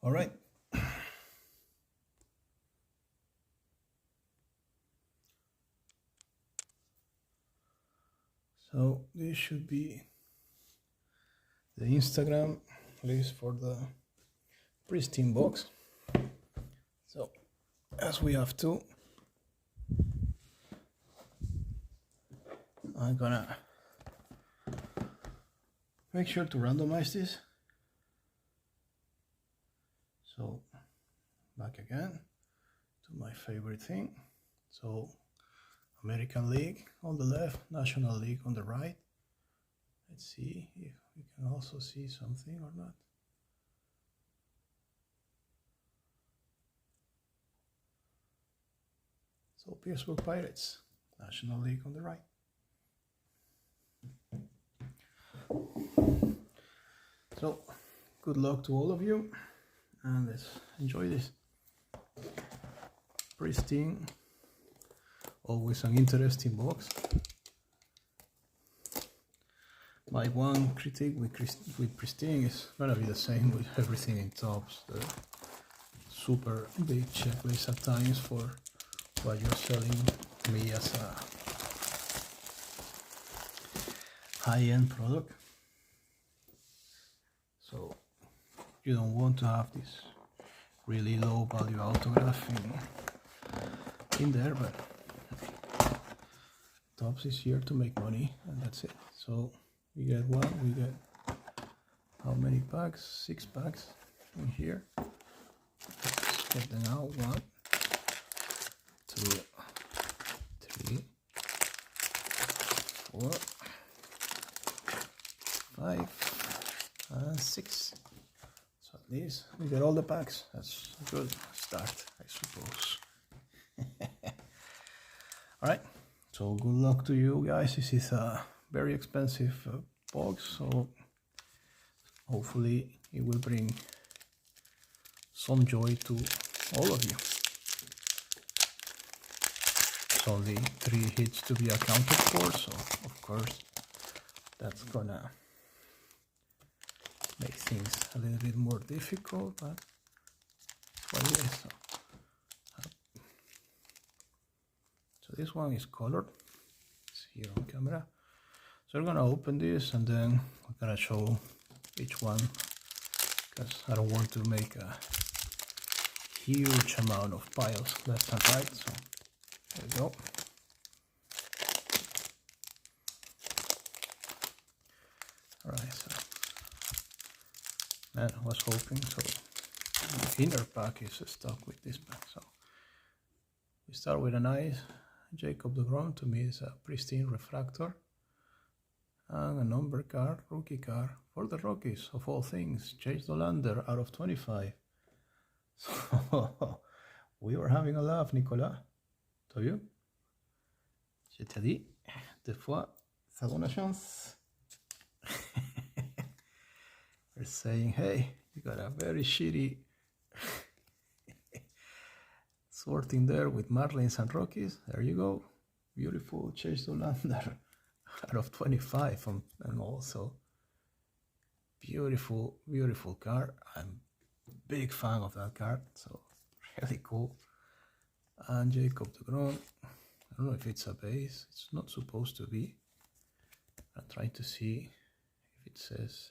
All right. So this should be the Instagram list for the Pristine box. So as we have two, I'm gonna make sure to randomize this. So back again to my favorite thing. So American League on the left, National League on the right. Let's see if we can also see something or not. So Pittsburgh Pirates, National League on the right. So good luck to all of you. and let's enjoy this. Prisrine, always an interesting box. My one critique with Prisrine is gonna be the same with everything in tops. The super big checklist at times for what you're selling me as a high-end product. So you don't want to have this really low value autograph in there, but Tops is here to make money, and that's it. So we get one, we get how many packs? 6 packs in here. Let's get them out. 1, 2, 3, 4, 5, and 6. So at least we get all the packs. That's a good start, I suppose. Alright, so good luck to you guys. This is a very expensive box, so hopefully it will bring some joy to all of you. It's only 3 hits to be accounted for, so of course that's gonna make things a little bit more difficult, but that's what it is. So this one is colored. It's here on camera. So we're gonna open this and then we're gonna show each one, because I don't want to make a huge amount of piles left and right. So there we go. Alright, so man, I was hoping so the inner pack is stuck with this pack. So we start with a nice Jacob de Grom. To me is a pristine refractor, and a number card, rookie card for the Rockies of all things, Chase Dolander out of 25. So we were having a laugh, Nicolas. T'as vu? Je t'ai dit, des fois, ça donne une chance. We're saying, hey, you got a very shitty sorting there with Marlins and Rockies. There you go. Beautiful Chase Dolander out of 25, and also beautiful, beautiful card. I'm a big fan of that card, so really cool. And Jacob de Grom. I don't know if it's a base. It's not supposed to be. I'm trying to see if it says,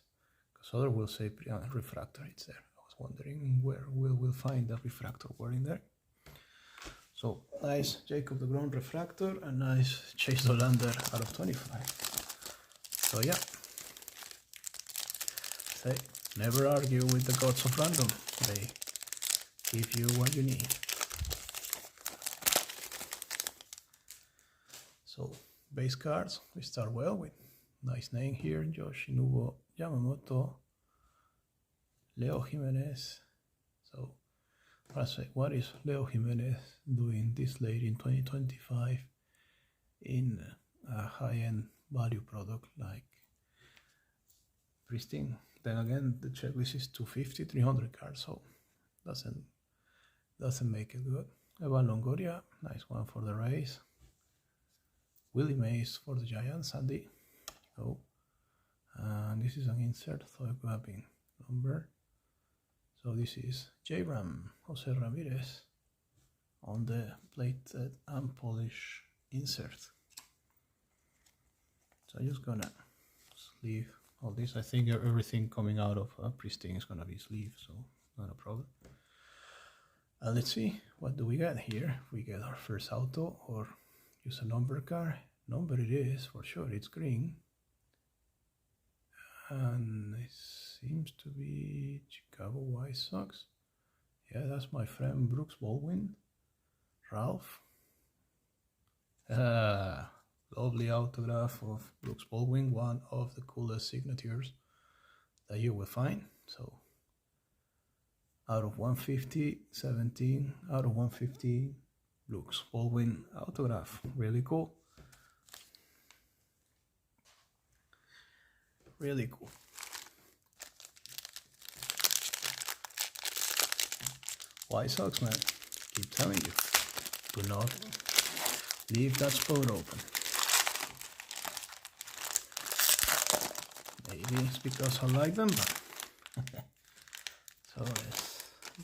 because other will say refractor. It's there. I was wondering where we'll find the refractor word in there. So nice Jacob de Grom refractor and nice Chase Dolander out of 25. So yeah, say never argue with the gods of random. They give you what you need. So base cards, we start well with nice name here: Yoshinobu Yamamoto, Leo Jimenez. So I say, what is Leo Jimenez doing this late in 2025 in a high-end value product like Prisrine? Then again, the checklist is 250, 300 cards, so doesn't make it good. Evan Longoria, nice one for the Rays. Willie Mays for the Giants, Andy. Oh, and this is an insert, so it could have been number. So this is J-Ram, Jose Ramirez, on the plated and polish insert. So I'm just gonna sleeve all this. I think everything coming out of Prisrine is gonna be sleeve, so not a problem. And let's see, what do we get here? We get our first auto, or use a number card. Number it is, for sure, it's green. And it seems to be Chicago White Sox. Yeah, that's my friend Brooks Baldwin. Ralph. Lovely autograph of Brooks Baldwin, one of the coolest signatures that you will find. So out of 150, 17 out of 150, Brooks Baldwin autograph. Really cool. Really cool. White Sox, man. Keep telling you. Do not leave that spot open. Maybe it's because I like them, but so let's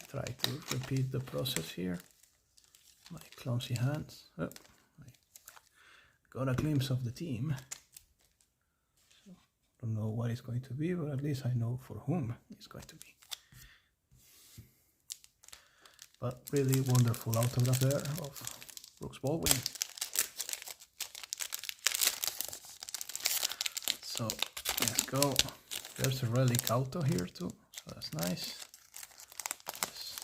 try to repeat the process here. My clumsy hands. Oh, I got a glimpse of the team. So don't know what it's going to be, but at least I know for whom it's going to be. But really wonderful autograph there of Brooks Baldwin. So let's go. There's a relic auto here too, so that's nice. Yes.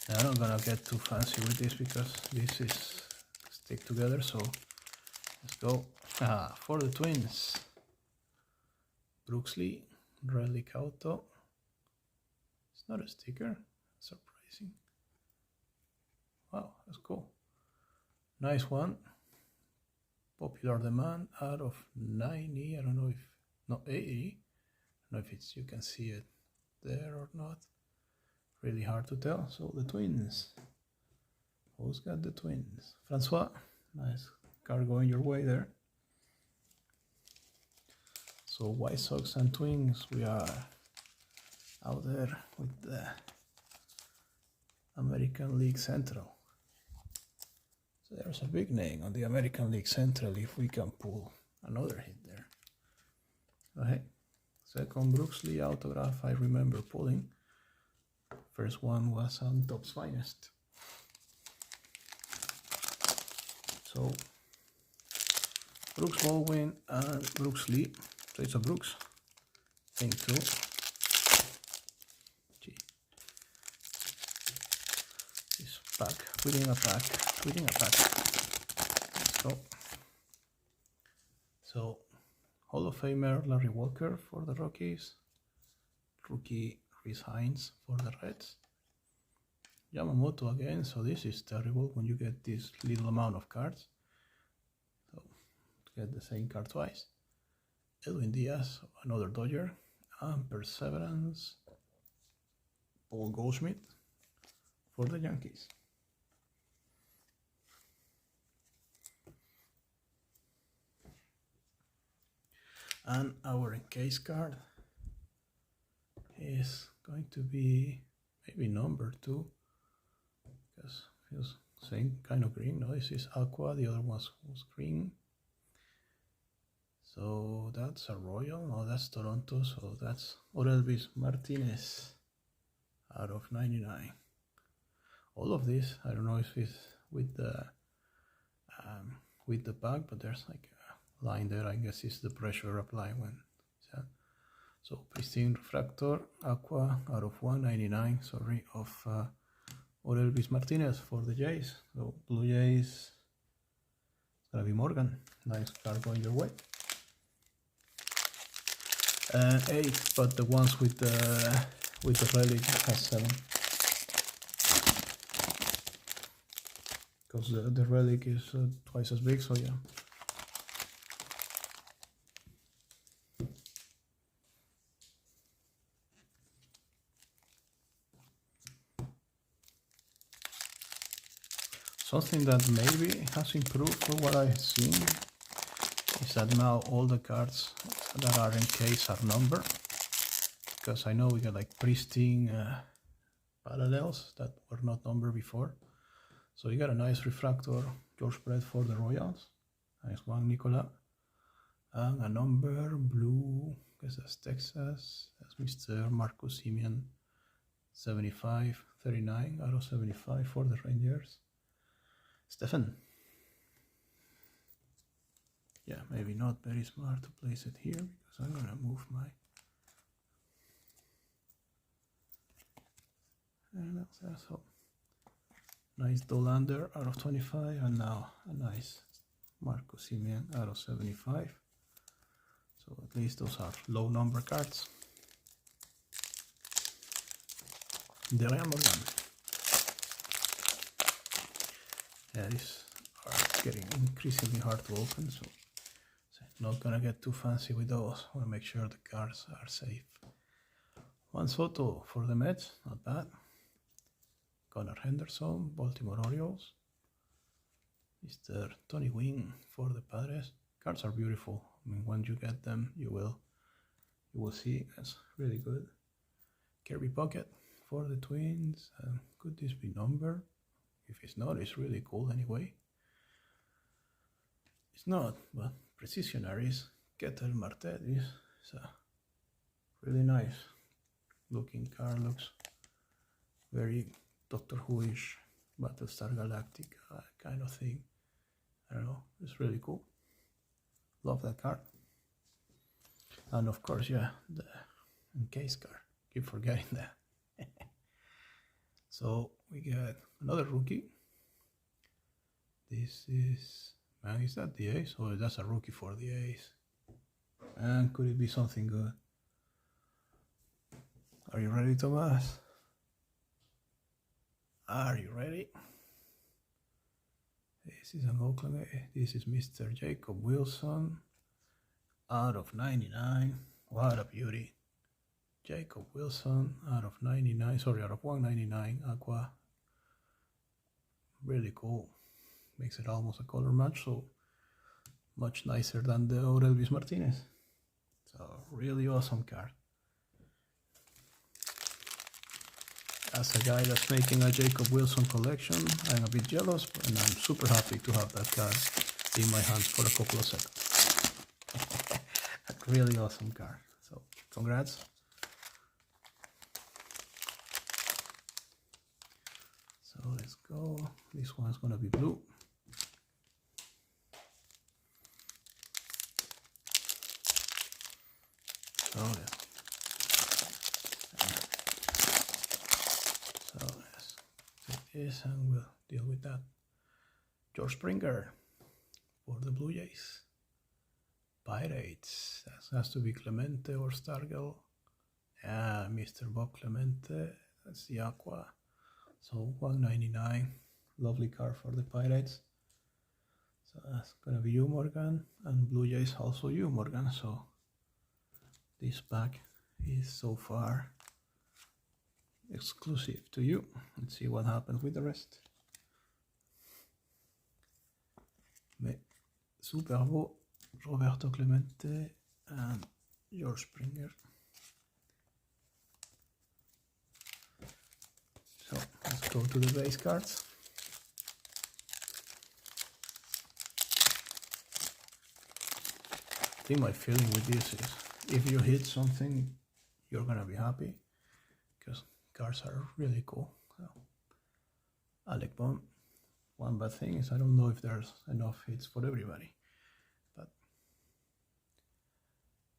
Now I'm not gonna get too fancy with this because this is stick together. So let's go. For the Twins, Brooks Lee, relic auto. It's not a sticker. Surprising. Wow, that's cool. Nice one. Popular demand out of 90. I don't know if, no, 80. I don't know if it's, you can see it there or not. Really hard to tell. So the Twins. Who's got the Twins? Francois. Nice card going your way there. So White Sox and Twins, we are out there with the American League Central. So there's a big name on the American League Central if we can pull another hit there. Okay, second Brooks Lee autograph I remember pulling. First one was on Topps Finest. So Brooks Baldwin and Brooks Lee. So it's a Brooks thing too. This pack, within a pack, within a pack. Let's go. So Hall of Famer Larry Walker for the Rockies. Rookie Chris Hines for the Reds. Yamamoto again, so this is terrible when you get this little amount of cards. So to get the same card twice. Edwin Diaz, another Dodger. And Perseverance, Paul Goldschmidt for the Yankees. And our encase card is going to be maybe number 2, because it was same kind of green. No, this is aqua, the other one was green. So that's a Royal, no, that's Toronto, so that's Orelvis Martinez out of 99. All of this, I don't know if it's with the pack, but there's like a line there. I guess it's the pressure applied when. So pristine refractor, aqua out of 199. Sorry, of Orelvis Martinez for the Jays. So Blue Jays, it's gonna be Morgan. Nice card going your way. 8, but the ones with the relic has 7. Because the relic is twice as big, so yeah. Something that maybe has improved for what I've seen is that now all the cards that are in case are numbered. Because I know we got like pristine parallels that were not numbered before. So you got a nice refractor, George Brett for the Royals. Nice one, Nicola. And a number, blue, I guess that's Texas. That's Mr. Marcus Simeon, 75, 39 out of 75 for the Rangers. Stefan. Yeah, maybe not very smart to place it here because I'm gonna move my. And that's there. So nice Dolander out of 25, and now a nice Marco Simeon out of 75. So at least those are low number cards. There I am again. Yeah, these are getting increasingly hard to open, so not gonna get too fancy with those. I wanna make sure the cards are safe. One Soto for the Mets, not bad. Connor Henderson, Baltimore Orioles. Mr. Tony Wynn for the Padres. Cards are beautiful. I mean, when you get them, you will see it's really good. Kirby Puckett for the Twins. Could this be numbered? If it's not, it's really cool anyway. It's not, but Precisionaries. Ketel Marte is a really nice looking card. Looks very Doctor Who-ish, Battlestar Galactica kind of thing. I don't know, it's really cool. Love that card. And of course, yeah, the encase card. Keep forgetting that. So we got another rookie. This is, man, is that the Ace? Oh, that's a rookie for the Ace. And could it be something good? Are you ready, Thomas? Are you ready? This is an Oakland. This is Mr. Jacob Wilson out of 99. What a beauty. Jacob Wilson out of 99. Sorry, out of 199. Aqua. Really cool. Makes it almost a color match, so much nicer than the old Elvis Martinez. So really awesome card. As a guy that's making a Jacob Wilson collection, I'm a bit jealous, and I'm super happy to have that card in my hands for a couple of seconds. A really awesome card. So, congrats. So let's go. This one's gonna be blue. So let's take this and we'll deal with that. George Springer for the Blue Jays. Pirates. That has to be Clemente or Stargell. Yeah, Mr. Bob Clemente. That's the Aqua. So 199. Lovely card for the Pirates. So that's gonna be you, Morgan, and Blue Jays also you, Morgan. So this pack is so far exclusive to you. Let's see what happens with the rest. Mais super beau, Roberto Clemente and George Springer. So let's go to the base cards. I think my feeling with this is if you hit something, you're gonna be happy because cards are really cool. So, Alec Bohm. One bad thing is I don't know if there's enough hits for everybody, but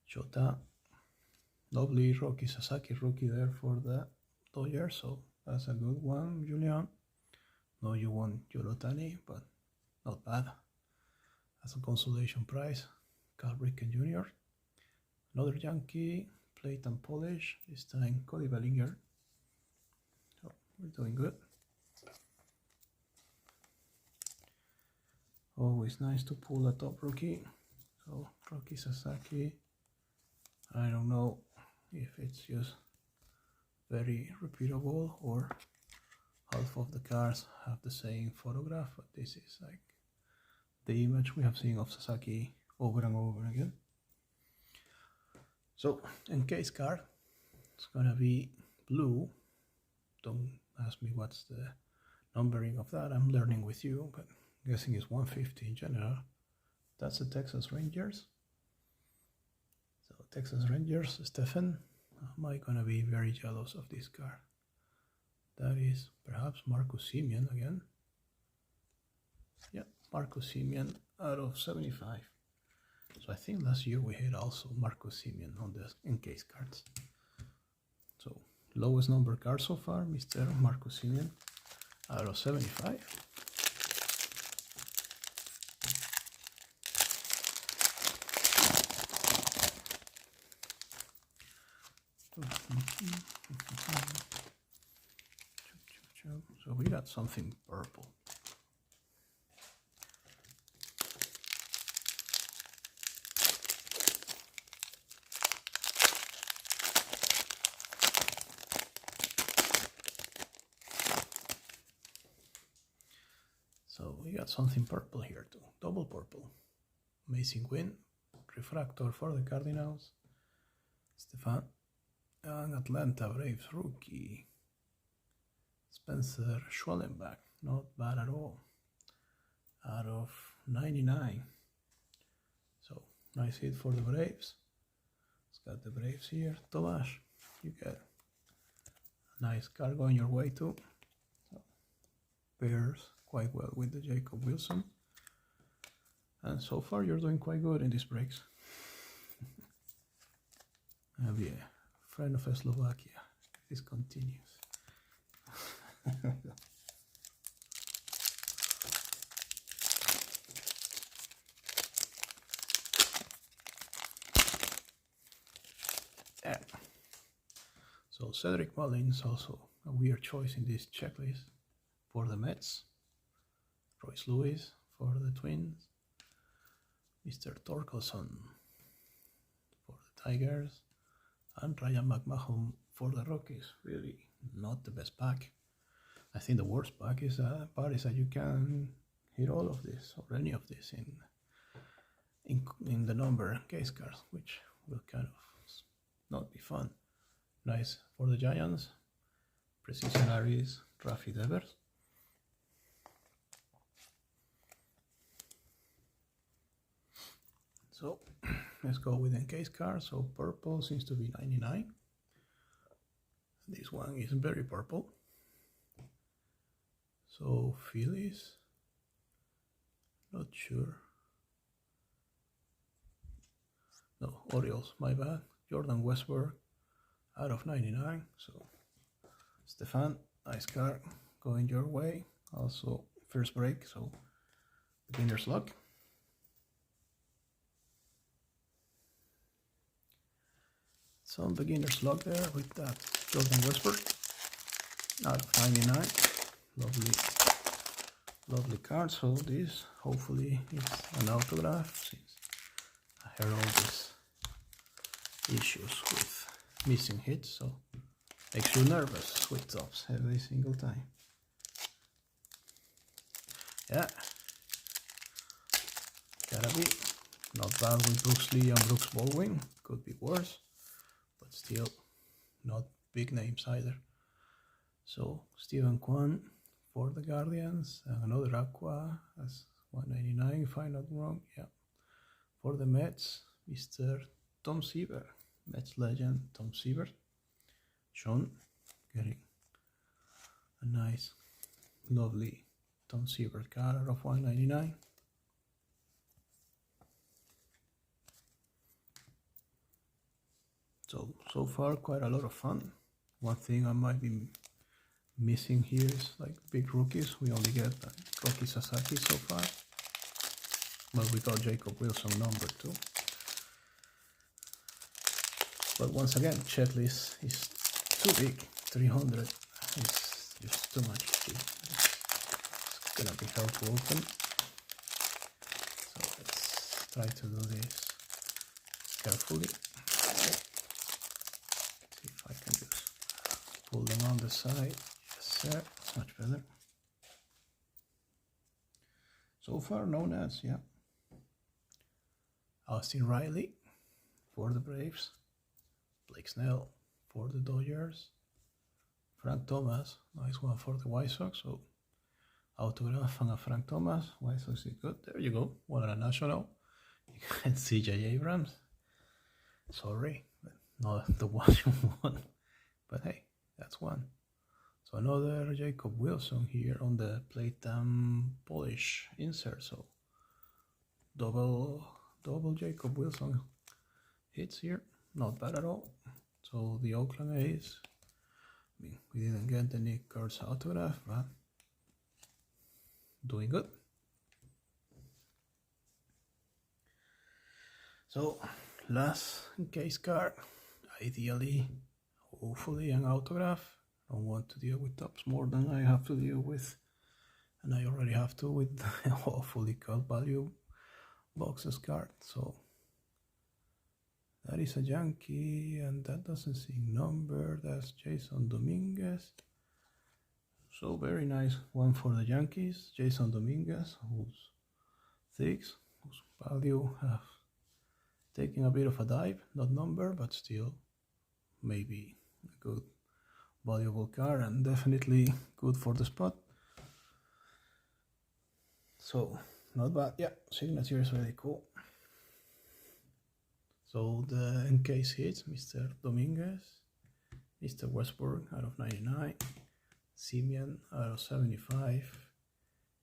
Shota, lovely Rocky Sasaki rookie there for the Dodgers, so that's a good one, Julian. No, you won Yolotani, but not bad. As a consolation prize, Cal Ripken Jr. Another Yankee, plate and polish, this time Cody Bellinger. So we're doing good. Always nice to pull a top rookie. So Rocky Sasaki, I don't know if it's just very repeatable or half of the cards have the same photograph, but this is like the image we have seen of Sasaki over and over again. So encase card, it's gonna be blue. Don't ask me what's the numbering of that, I'm learning with you, but I'm guessing it's 150 in general. That's the Texas Rangers. So Texas Rangers, Stephen, am I gonna be very jealous of this card? That is perhaps Marcus Semien again. Yeah, Marcus Semien out of 75. So I think last year we had also Marcus Semien on the encase cards. So lowest number card so far, Mr. Marcus Semien out of 75. So we got something purple. you got something purple here too. Double purple. Amazing Win. Refractor for the Cardinals. Stefan. And Atlanta Braves rookie. Spencer Schwellenbach. Not bad at all. Out of 99. So, nice hit for the Braves. It's got the Braves here. Tomas, you get a nice card going your way too. So, pairs quite well with the Jacob Wilson. And so far you're doing quite good in these breaks. Javier, friend of Slovakia. This continues. Yeah. So Cedric Mullins also a weird choice in this checklist for the Mets. Royce Lewis for the Twins. Mr. Torkelson for the Tigers. And Ryan McMahon for the Rockies. Really not the best pack. I think the worst pack is that you can hit all of this or any of this in the number case cards, which will kind of not be fun. Nice for the Giants. Precision Aries, Rafi Devers. So let's go with encase card. So purple seems to be 99. This one is very purple. So Phillies, not sure. No, Orioles, my bad. Jordan Westburg out of 99. So Stefan, nice card going your way. Also first break, so beginner's luck. Some beginner's luck there with that Jordan Westburg out of 99. Lovely card. So this hopefully is an autograph, since I heard all these issues with missing hits, so makes you nervous with tops every single time. Yeah, gotta be not bad with Brooks Lee and Brooks Baldwin. Could be worse, but still not big names either. So Steven Kwan for the Guardians, and another Aqua as 199 if I'm not wrong. Yeah, for the Mets, Mr. Tom Seaver, Mets legend Tom Seaver. Sean getting a nice, lovely Tom Seaver card out of 199. So far quite a lot of fun. One thing I might be missing here is like big rookies. We only get Rocky Sasaki so far, but we got Jacob Wilson number 2. But once again, checklist is too big. 300 is just too much. It's gonna be hard to open. So let's try to do this carefully. See if I can just pull them on the side. Yes, sir. That's much better. So far, no nuts, yeah. Austin Riley for the Braves. Blake Snell for the Dodgers. Frank Thomas, nice one for the White Sox. So autograph and a Frank Thomas. White Sox is good. There you go. One on a national. You can see J. Abrams. Sorry, but not the one you want. But hey, that's one. So another Jacob Wilson here on the plate polish insert. So double Jacob Wilson hits here. Not bad at all. So the Oakland A's, I mean, we didn't get any cards autograph, but doing good. So last case card, ideally, hopefully an autograph. I don't want to deal with tops more than I have to deal with, and I already have to with hopefully card value boxes card. So that is a Yankee, and that doesn't seem numbered. That's Jason Dominguez. So very nice one for the Yankees, Jason Dominguez, who's 6, whose value have taken a bit of a dive, not number, but still maybe a good valuable card and definitely good for the spot. So not bad. Yeah, signature is really cool. So the encase hits Mr. Dominguez, Mr. Westbrook out of 99, Simeon out of 75,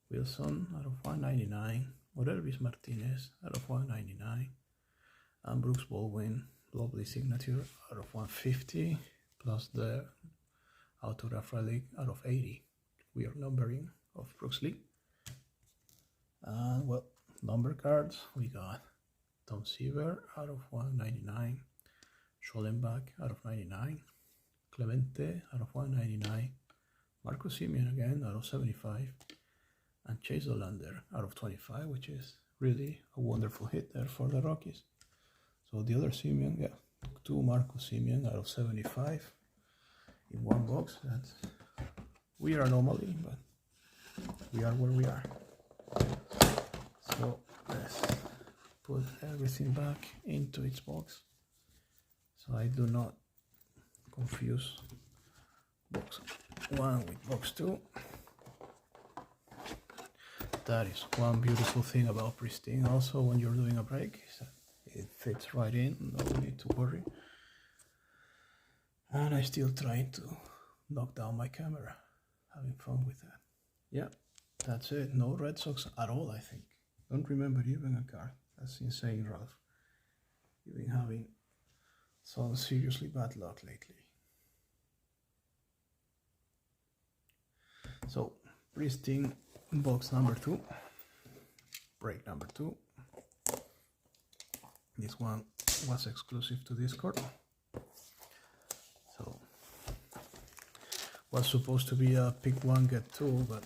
Wilson out of 199, Orelvis Martinez out of 199, and Brooks Baldwin, lovely signature, out of 150, plus the autograph relic out of 80. Weird numbering of Brooks Lee. And well, number cards, we got Tom Seaver out of 199, Schollenbach out of 99, Clemente out of 199, Marcus Simeon again out of 75, and Chase Dolander out of 25, which is really a wonderful hit there for the Rockies. So the other Simeon, yeah, 2 Marcus Simeon out of 75 in one box. That's weird anomaly, but we are where we are. So let's put everything back into its box so I do not confuse box 1 with box 2. That is one beautiful thing about Prisrine also when you're doing a break, is that it fits right in, no need to worry. And I still trying to knock down my camera, having fun with that. Yeah, that's it, no Red Sox at all, I think. Don't remember even a card. That's insane, Ralph. You've been having some seriously bad luck lately. So, Prisrine box number 2, break number 2. This one was exclusive to Discord. So, was supposed to be a pick 1 get 2, but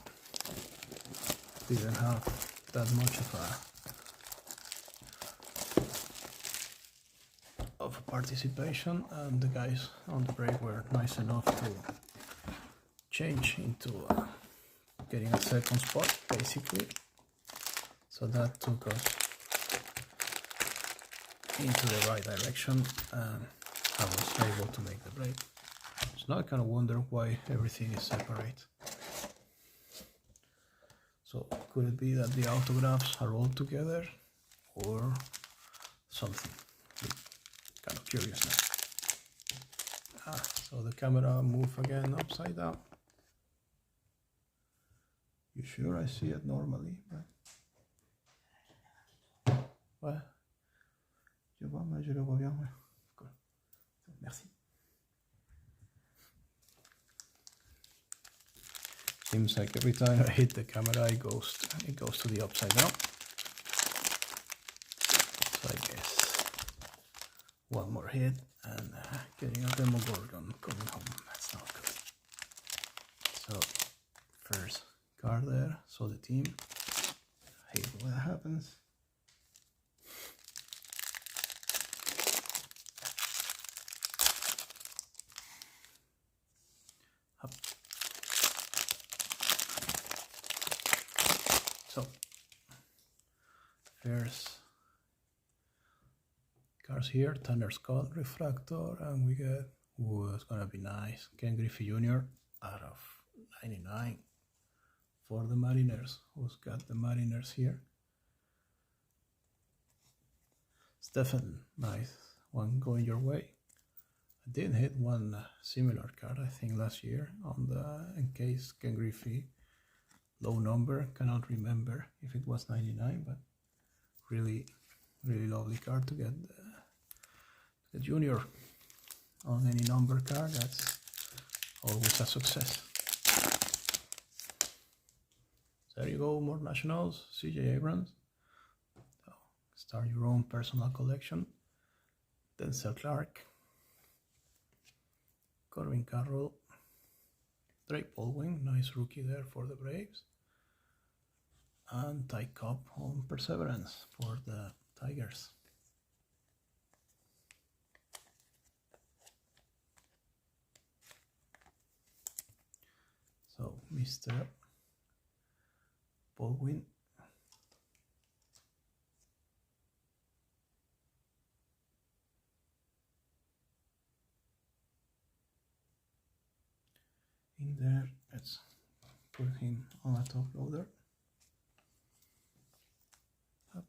didn't have that much of a participation, and the guys on the break were nice enough to change into getting a second spot basically, so that took us into the right direction and I was able to make the break. So now I kind of wonder why everything is separate. So could it be that the autographs are all together or something? Kind of curious now. So the camera moved again upside down. You sure I see it normally? Ouais. Je vois, mais je le vois bien. Ouais. Cool. Merci. Seems like every time I hit the camera, it goes to the upside down. So I guess one more hit and getting a Demogorgon coming home. That's not good. So first card there. So the team. I hate when that happens. So, first cards here, Tanner Scott, Refractor, and we get, it's gonna be nice, Ken Griffey Jr. out of 99 for the Mariners. Who's got the Mariners here? Stephen, nice one going your way. I did hit one similar card, I think, last year on the encase Ken Griffey. Low number, cannot remember if it was 99, but really, really lovely card to get the junior on any number card. That's always a success. So there you go, more nationals. CJ Abrams. So start your own personal collection. Denzel Clark, Corbin Carroll, Drake Baldwin, nice rookie there for the Braves. And Ty Cobb on Perseverance for the Tigers. So Mr. Baldwin. In there, let's put him on a top loader. Up.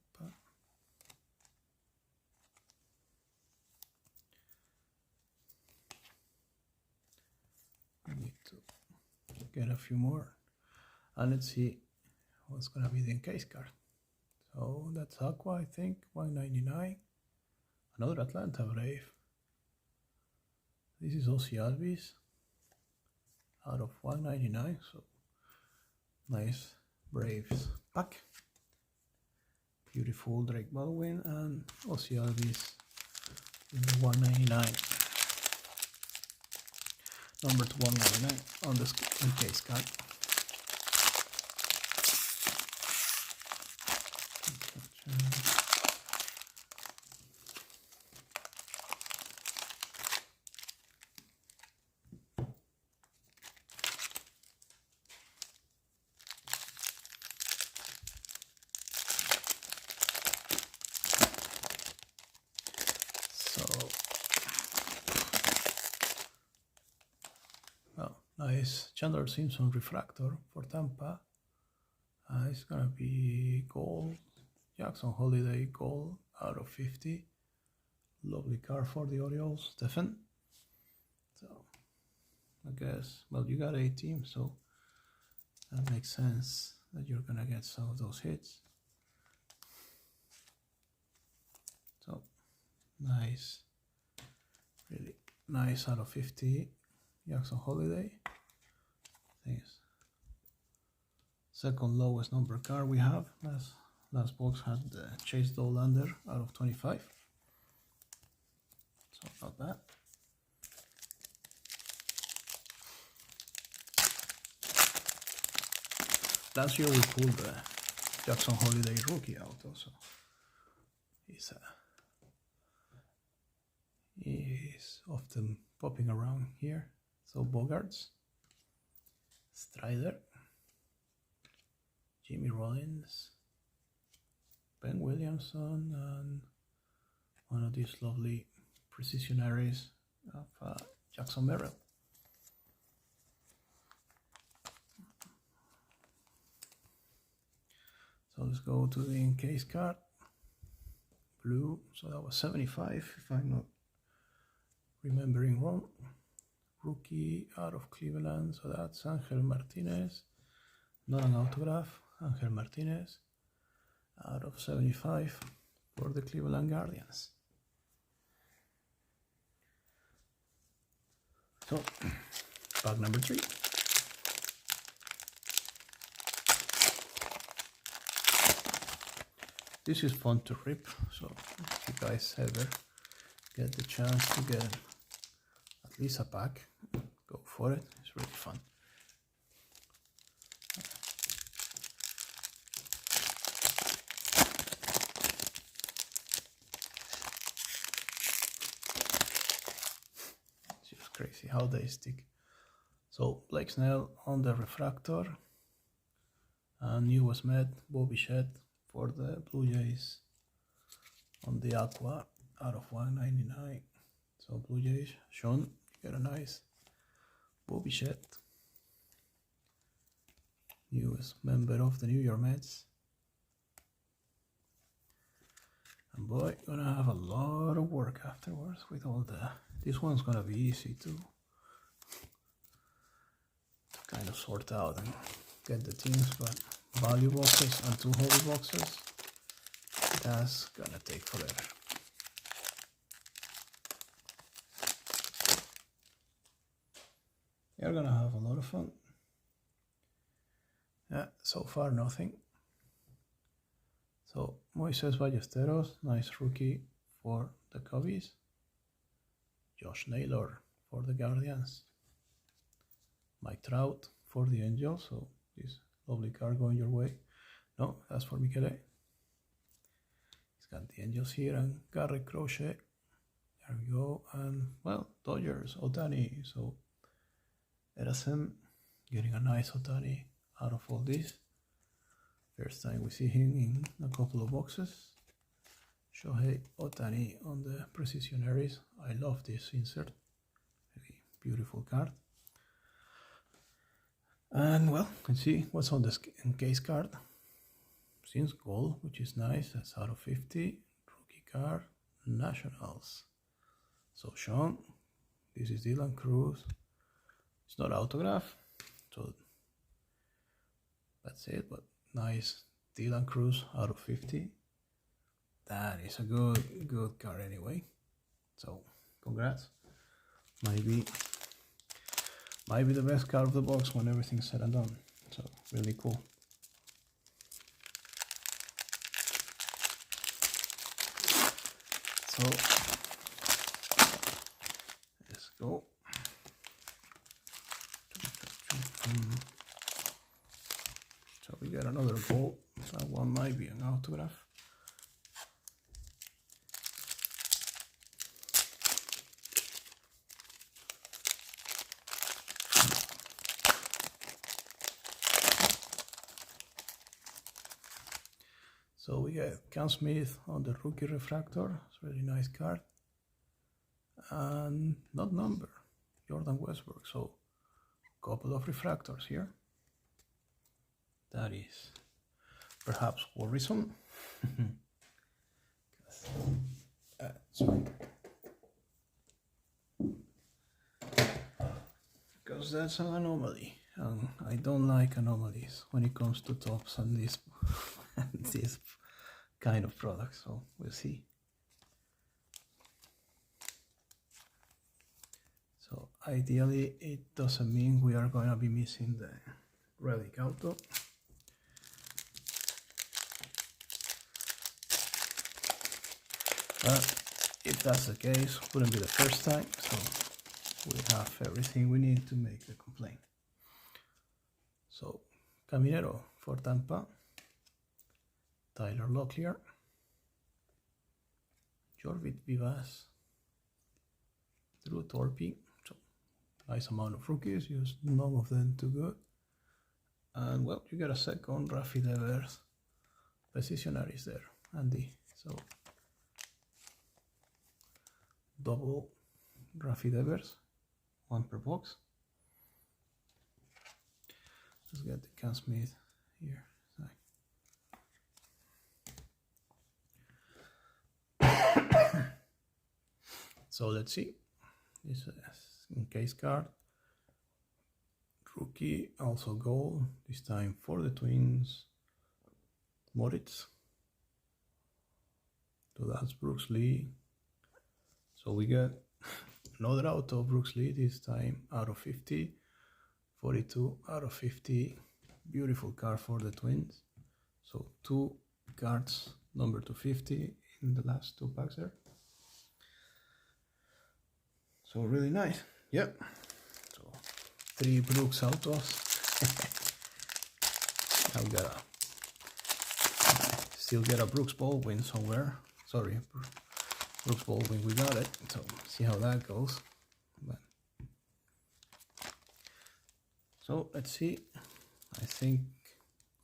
I need to get a few more, and let's see what's gonna be the encase card. So that's Aqua, I think, 199. Another Atlanta Brave. This is Ozzy Alvis out of 199, so nice Braves pack. Beautiful Drake Baldwin and Ozzy Alvis in the 199. Number to 199 on the encase card. Nice Chandler Simpson refractor for Tampa. It's gonna be gold. Jackson Holiday gold out of 50. Lovely card for the Orioles, Stephen. So I guess, well, you got 8 teams, so that makes sense that you're gonna get some of those hits. So nice, really nice out of 50. Jackson Holiday. Thanks. Second lowest number card we have. Last box had the Chase Dollander out of 25. So not bad. Last year we pulled the Jackson Holiday rookie out also. He's often popping around here. So Bogarts, Strider, Jimmy Rollins, Ben Williamson, and one of these lovely precisionaries of Jackson Merrill. So let's go to the encase card. Blue, so that was 75 if I'm not remembering wrong. Rookie out of Cleveland, so that's Angel Martinez. Not an autograph, Angel Martinez out of 75 for the Cleveland Guardians. So, pack number 3. This is fun to rip, so if you guys ever get the chance to get at least a pack, go for it. It's really fun. It's just crazy how they stick. So Blake Snell on the refractor, and Newest Met, Bobby Shedd for the Blue Jays on the Aqua out of 199. So Blue Jays, Sean, you got a nice Bobby Shedd, newest member of the New York Mets. And boy, gonna have a lot of work afterwards with all the. This one's gonna be easy to kind of sort out and get the teams, but value boxes and 2 hobby boxes, that's gonna take forever. You're gonna have a lot of fun. Yeah, so far nothing. So Moises Ballesteros, nice rookie for the Cubbies. Josh Naylor for the Guardians. Mike Trout for the Angels, so this lovely card going your way. No, that's for Michele. He's got the Angels here, and Garrett Crochet. There we go. And well, Dodgers, Otani. So Edison, getting a nice Otani out of all this. First time we see him in a couple of boxes. Shohei Otani on the Precision Aries. I love this insert. Very beautiful card. And well, let's see what's on the case card. Since gold, which is nice. That's out of 50. Rookie card, Nationals. So Sean, this is Dylan Cruz. It's not autograph, so that's it, but nice Dylan Cruz out of 50. That is a good card anyway. So congrats. Might be the best card of the box when everything's said and done. So really cool. So let's go. So we got another gold. That one might be an autograph. So we got Cam Smith on the rookie refractor. It's a really nice card. And not number, Jordan Westbrook. So a couple of refractors here. That is perhaps worrisome. Sorry. Because that's an anomaly. And I don't like anomalies when it comes to tops and this this kind of product, so we'll see. So ideally it doesn't mean we are going to be missing the relic auto. But if that's the case, wouldn't be the first time, so we have everything we need to make the complaint. So Caminero for Tampa, Tyler Locklear, Jorvit Vivas, Drew Torpy. So nice amount of rookies, just none of them too good. And well, you get a second Rafi Devers. Positioner is there, Andy. So double Rafi Devers, one per box. Let's get the Cam Smith here. So let's see. This is in case card. Rookie, also gold. This time for the Twins. Moritz. So that's Brooks Lee. So we get another auto of Brooks Lee, this time out of 50. 42 out of 50. Beautiful card for the Twins. So 2 cards, number 250 in the last 2 packs there. So really nice. Yep. So 3 Brooks autos. I've got still get a Brooks Baldwin somewhere. Sorry, Brooks Baldwin, we got it. So see how that goes. But, so let's see. I think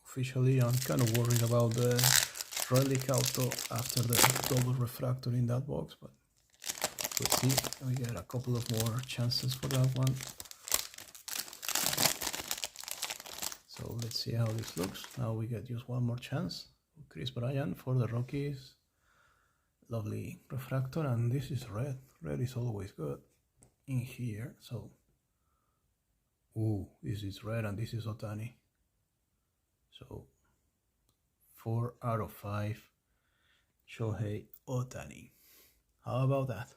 officially I'm kind of worried about the relic auto after the double refractor in that box, but we'll see. We get a couple of more chances for that one. So let's see how this looks. Now we get just one more chance. Chris Bryant for the Rockies. Lovely refractor, and this is red. Red is always good in here. So, ooh, this is red and this is Otani. So 4 out of 5 Shohei Otani. How about that?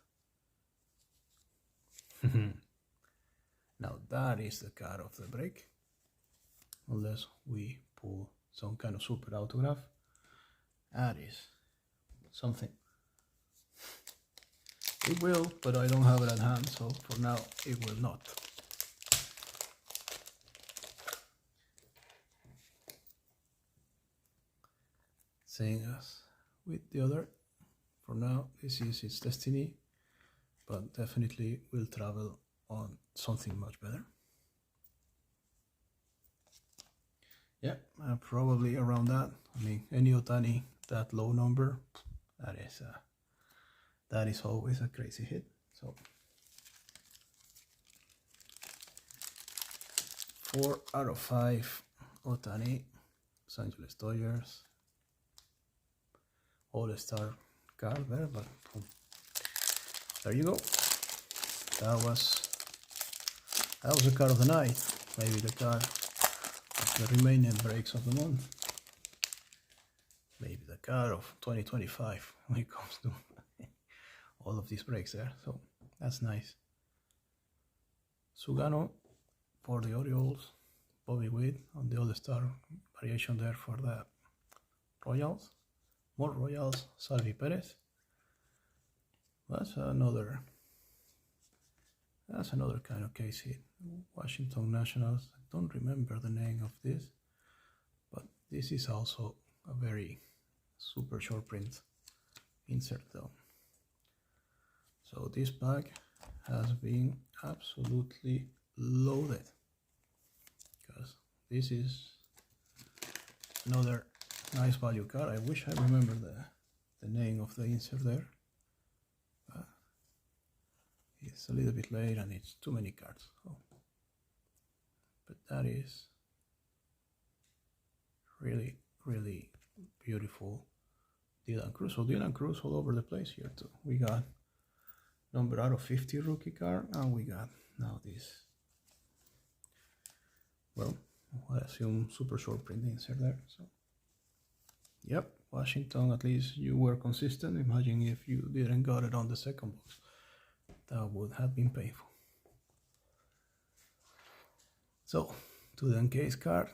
Now that is the card of the break. Unless we pull some kind of super autograph. That is something. It will, but I don't have it at hand, so for now it will not. Same as with the other. For now, this is its destiny, but definitely will travel on something much better. Yeah, probably around that. I mean, any Otani that low number, that is always a crazy hit. So 4 out of 5 Otani, Los Angeles Dodgers, All-Star card there, but boom. There you go. That was the card of the night. Maybe the card of the remaining breaks of the month. Maybe the card of 2025 when it comes to all of these breaks there. So that's nice. Sugano for the Orioles, Bobby Witt on the All-Star variation there for the Royals. More Royals, Salvi Perez. That's another kind of case hit. Washington Nationals. I don't remember the name of this, but this is also a very super short print insert though. So this pack has been absolutely loaded, because this is another nice value card. I wish I remember the name of the insert there. It's a little bit late and it's too many cards. Oh. But that is really, really beautiful Dylan Cruz. So Dylan Cruz all over the place here too. We got number out of 50 rookie card, and we got now this, well, I assume super short print insert there. So yep, Washington, at least you were consistent. Imagine if you didn't got it on the second box. That would have been painful. So, to the encase card,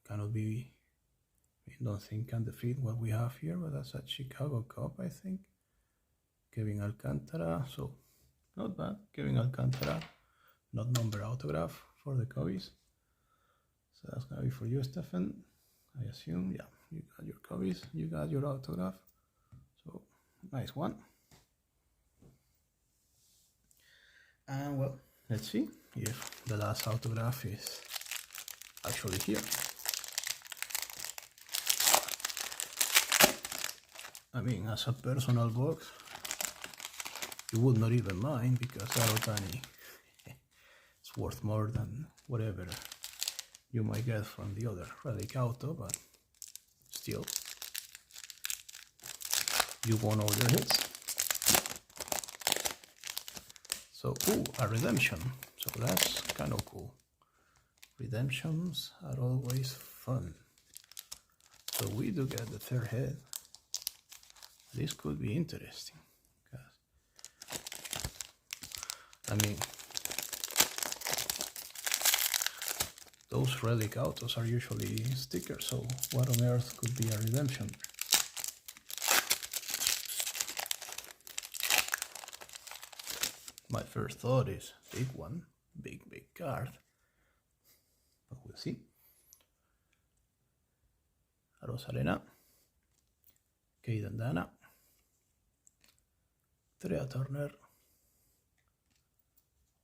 cannot be, I don't think can defeat what we have here, but that's a Chicago Cup, I think. Kevin Alcantara, so not bad. Kevin Alcantara, not number autograph for the Cubbies. So that's gonna be for you, Stefan, I assume. Yeah, you got your Cubbies, you got your autograph. So, nice one. And well, let's see if the last autograph is actually here. I mean, as a personal box, you would not even mind, because that Otani is worth more than whatever you might get from the other relic auto, but still, you won all your hits. So, ooh, a redemption. So that's kind of cool. Redemptions are always fun. So we do get the third head. This could be interesting. I mean, those relic autos are usually stickers, so what on earth could be a redemption? My first thought is big one, big card, but we'll see. Rosarena, Caden Dana, Trea Turner,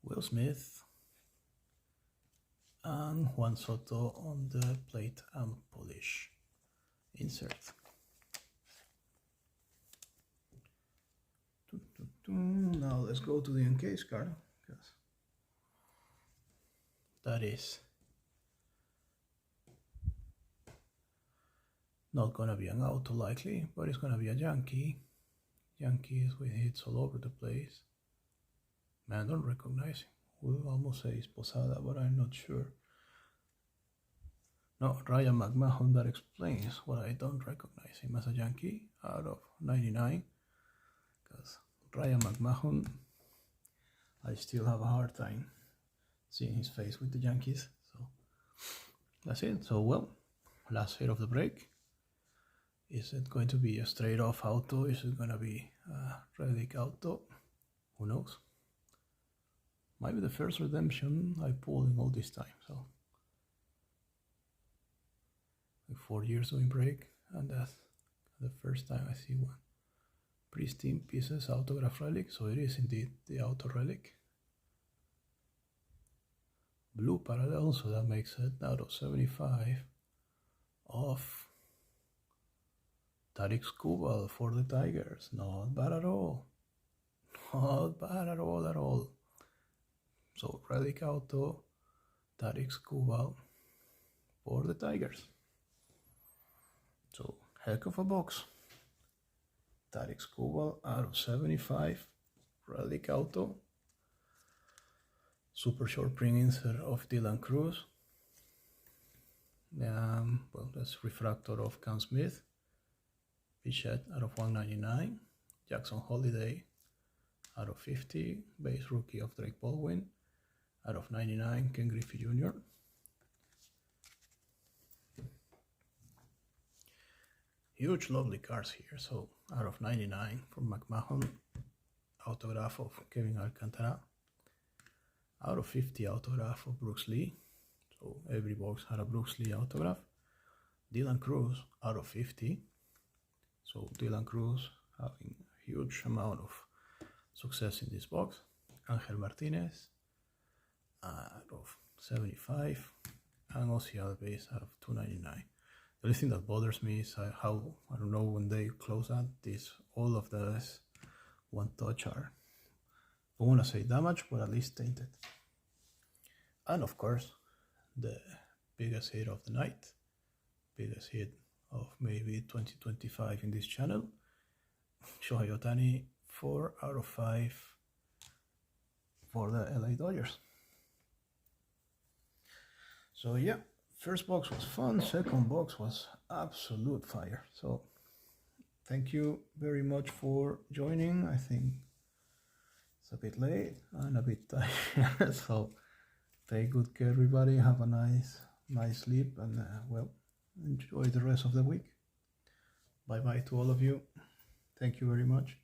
Will Smith, and Juan Soto on the plate and polish insert. Now let's go to the encase card, because that is not gonna be an auto likely, but it's gonna be a Yankee. Yankees with hits all over the place. Man, I don't recognize him. We'll almost say it's Posada, but I'm not sure. No, Ryan McMahon, that explains why I don't recognize him as a Yankee out of 99. Because Ryan McMahon, I still have a hard time seeing his face with the Yankees. So that's it. So, well, last hit of the break. Is it going to be a straight off auto? Is it going to be a relic auto? Who knows? Might be the first redemption I pulled in all this time. So, like 4 years doing break, and that's the first time I see one. Pristine pieces autograph relic, so it is indeed the auto relic. blue parallel, so that makes it out of 75 of Tariq Skubal for the Tigers. Not bad at all. Not bad at all. So relic auto, Tariq Skubal for the Tigers. So heck of a box. Tariq Skubal out of 75, relic auto. Super short print insert of Dylan Cruz. Well, that's refractor of Cam Smith. Bichette out of 199. Jackson Holiday out of 50. Base rookie of Drake Baldwin out of 99. Ken Griffey Jr. Huge lovely cards here. So out of 99 from McMahon. Autograph of Kevin Alcantara. Out of 50 autograph of Brooks Lee. So every box had a Brooks Lee autograph. Dylan Cruz out of 50. So Dylan Cruz having a huge amount of success in this box. Angel Martinez out of 75. And Ozzy Albies out of 299. The only thing that bothers me is how, I don't know, when they close out this, all of this one touch are, I don't want to say damaged, but at least tainted. And of course, the biggest hit of the night, biggest hit of maybe 2025 in this channel, Shohei Ohtani, 4 out of 5 for the LA Dodgers. So yeah, first box was fun, second box was absolute fire. So thank you very much for joining. I think it's a bit late and a bit tired, so take good care, everybody. Have a nice sleep, and well, enjoy the rest of the week. Bye bye to all of you. Thank you very much.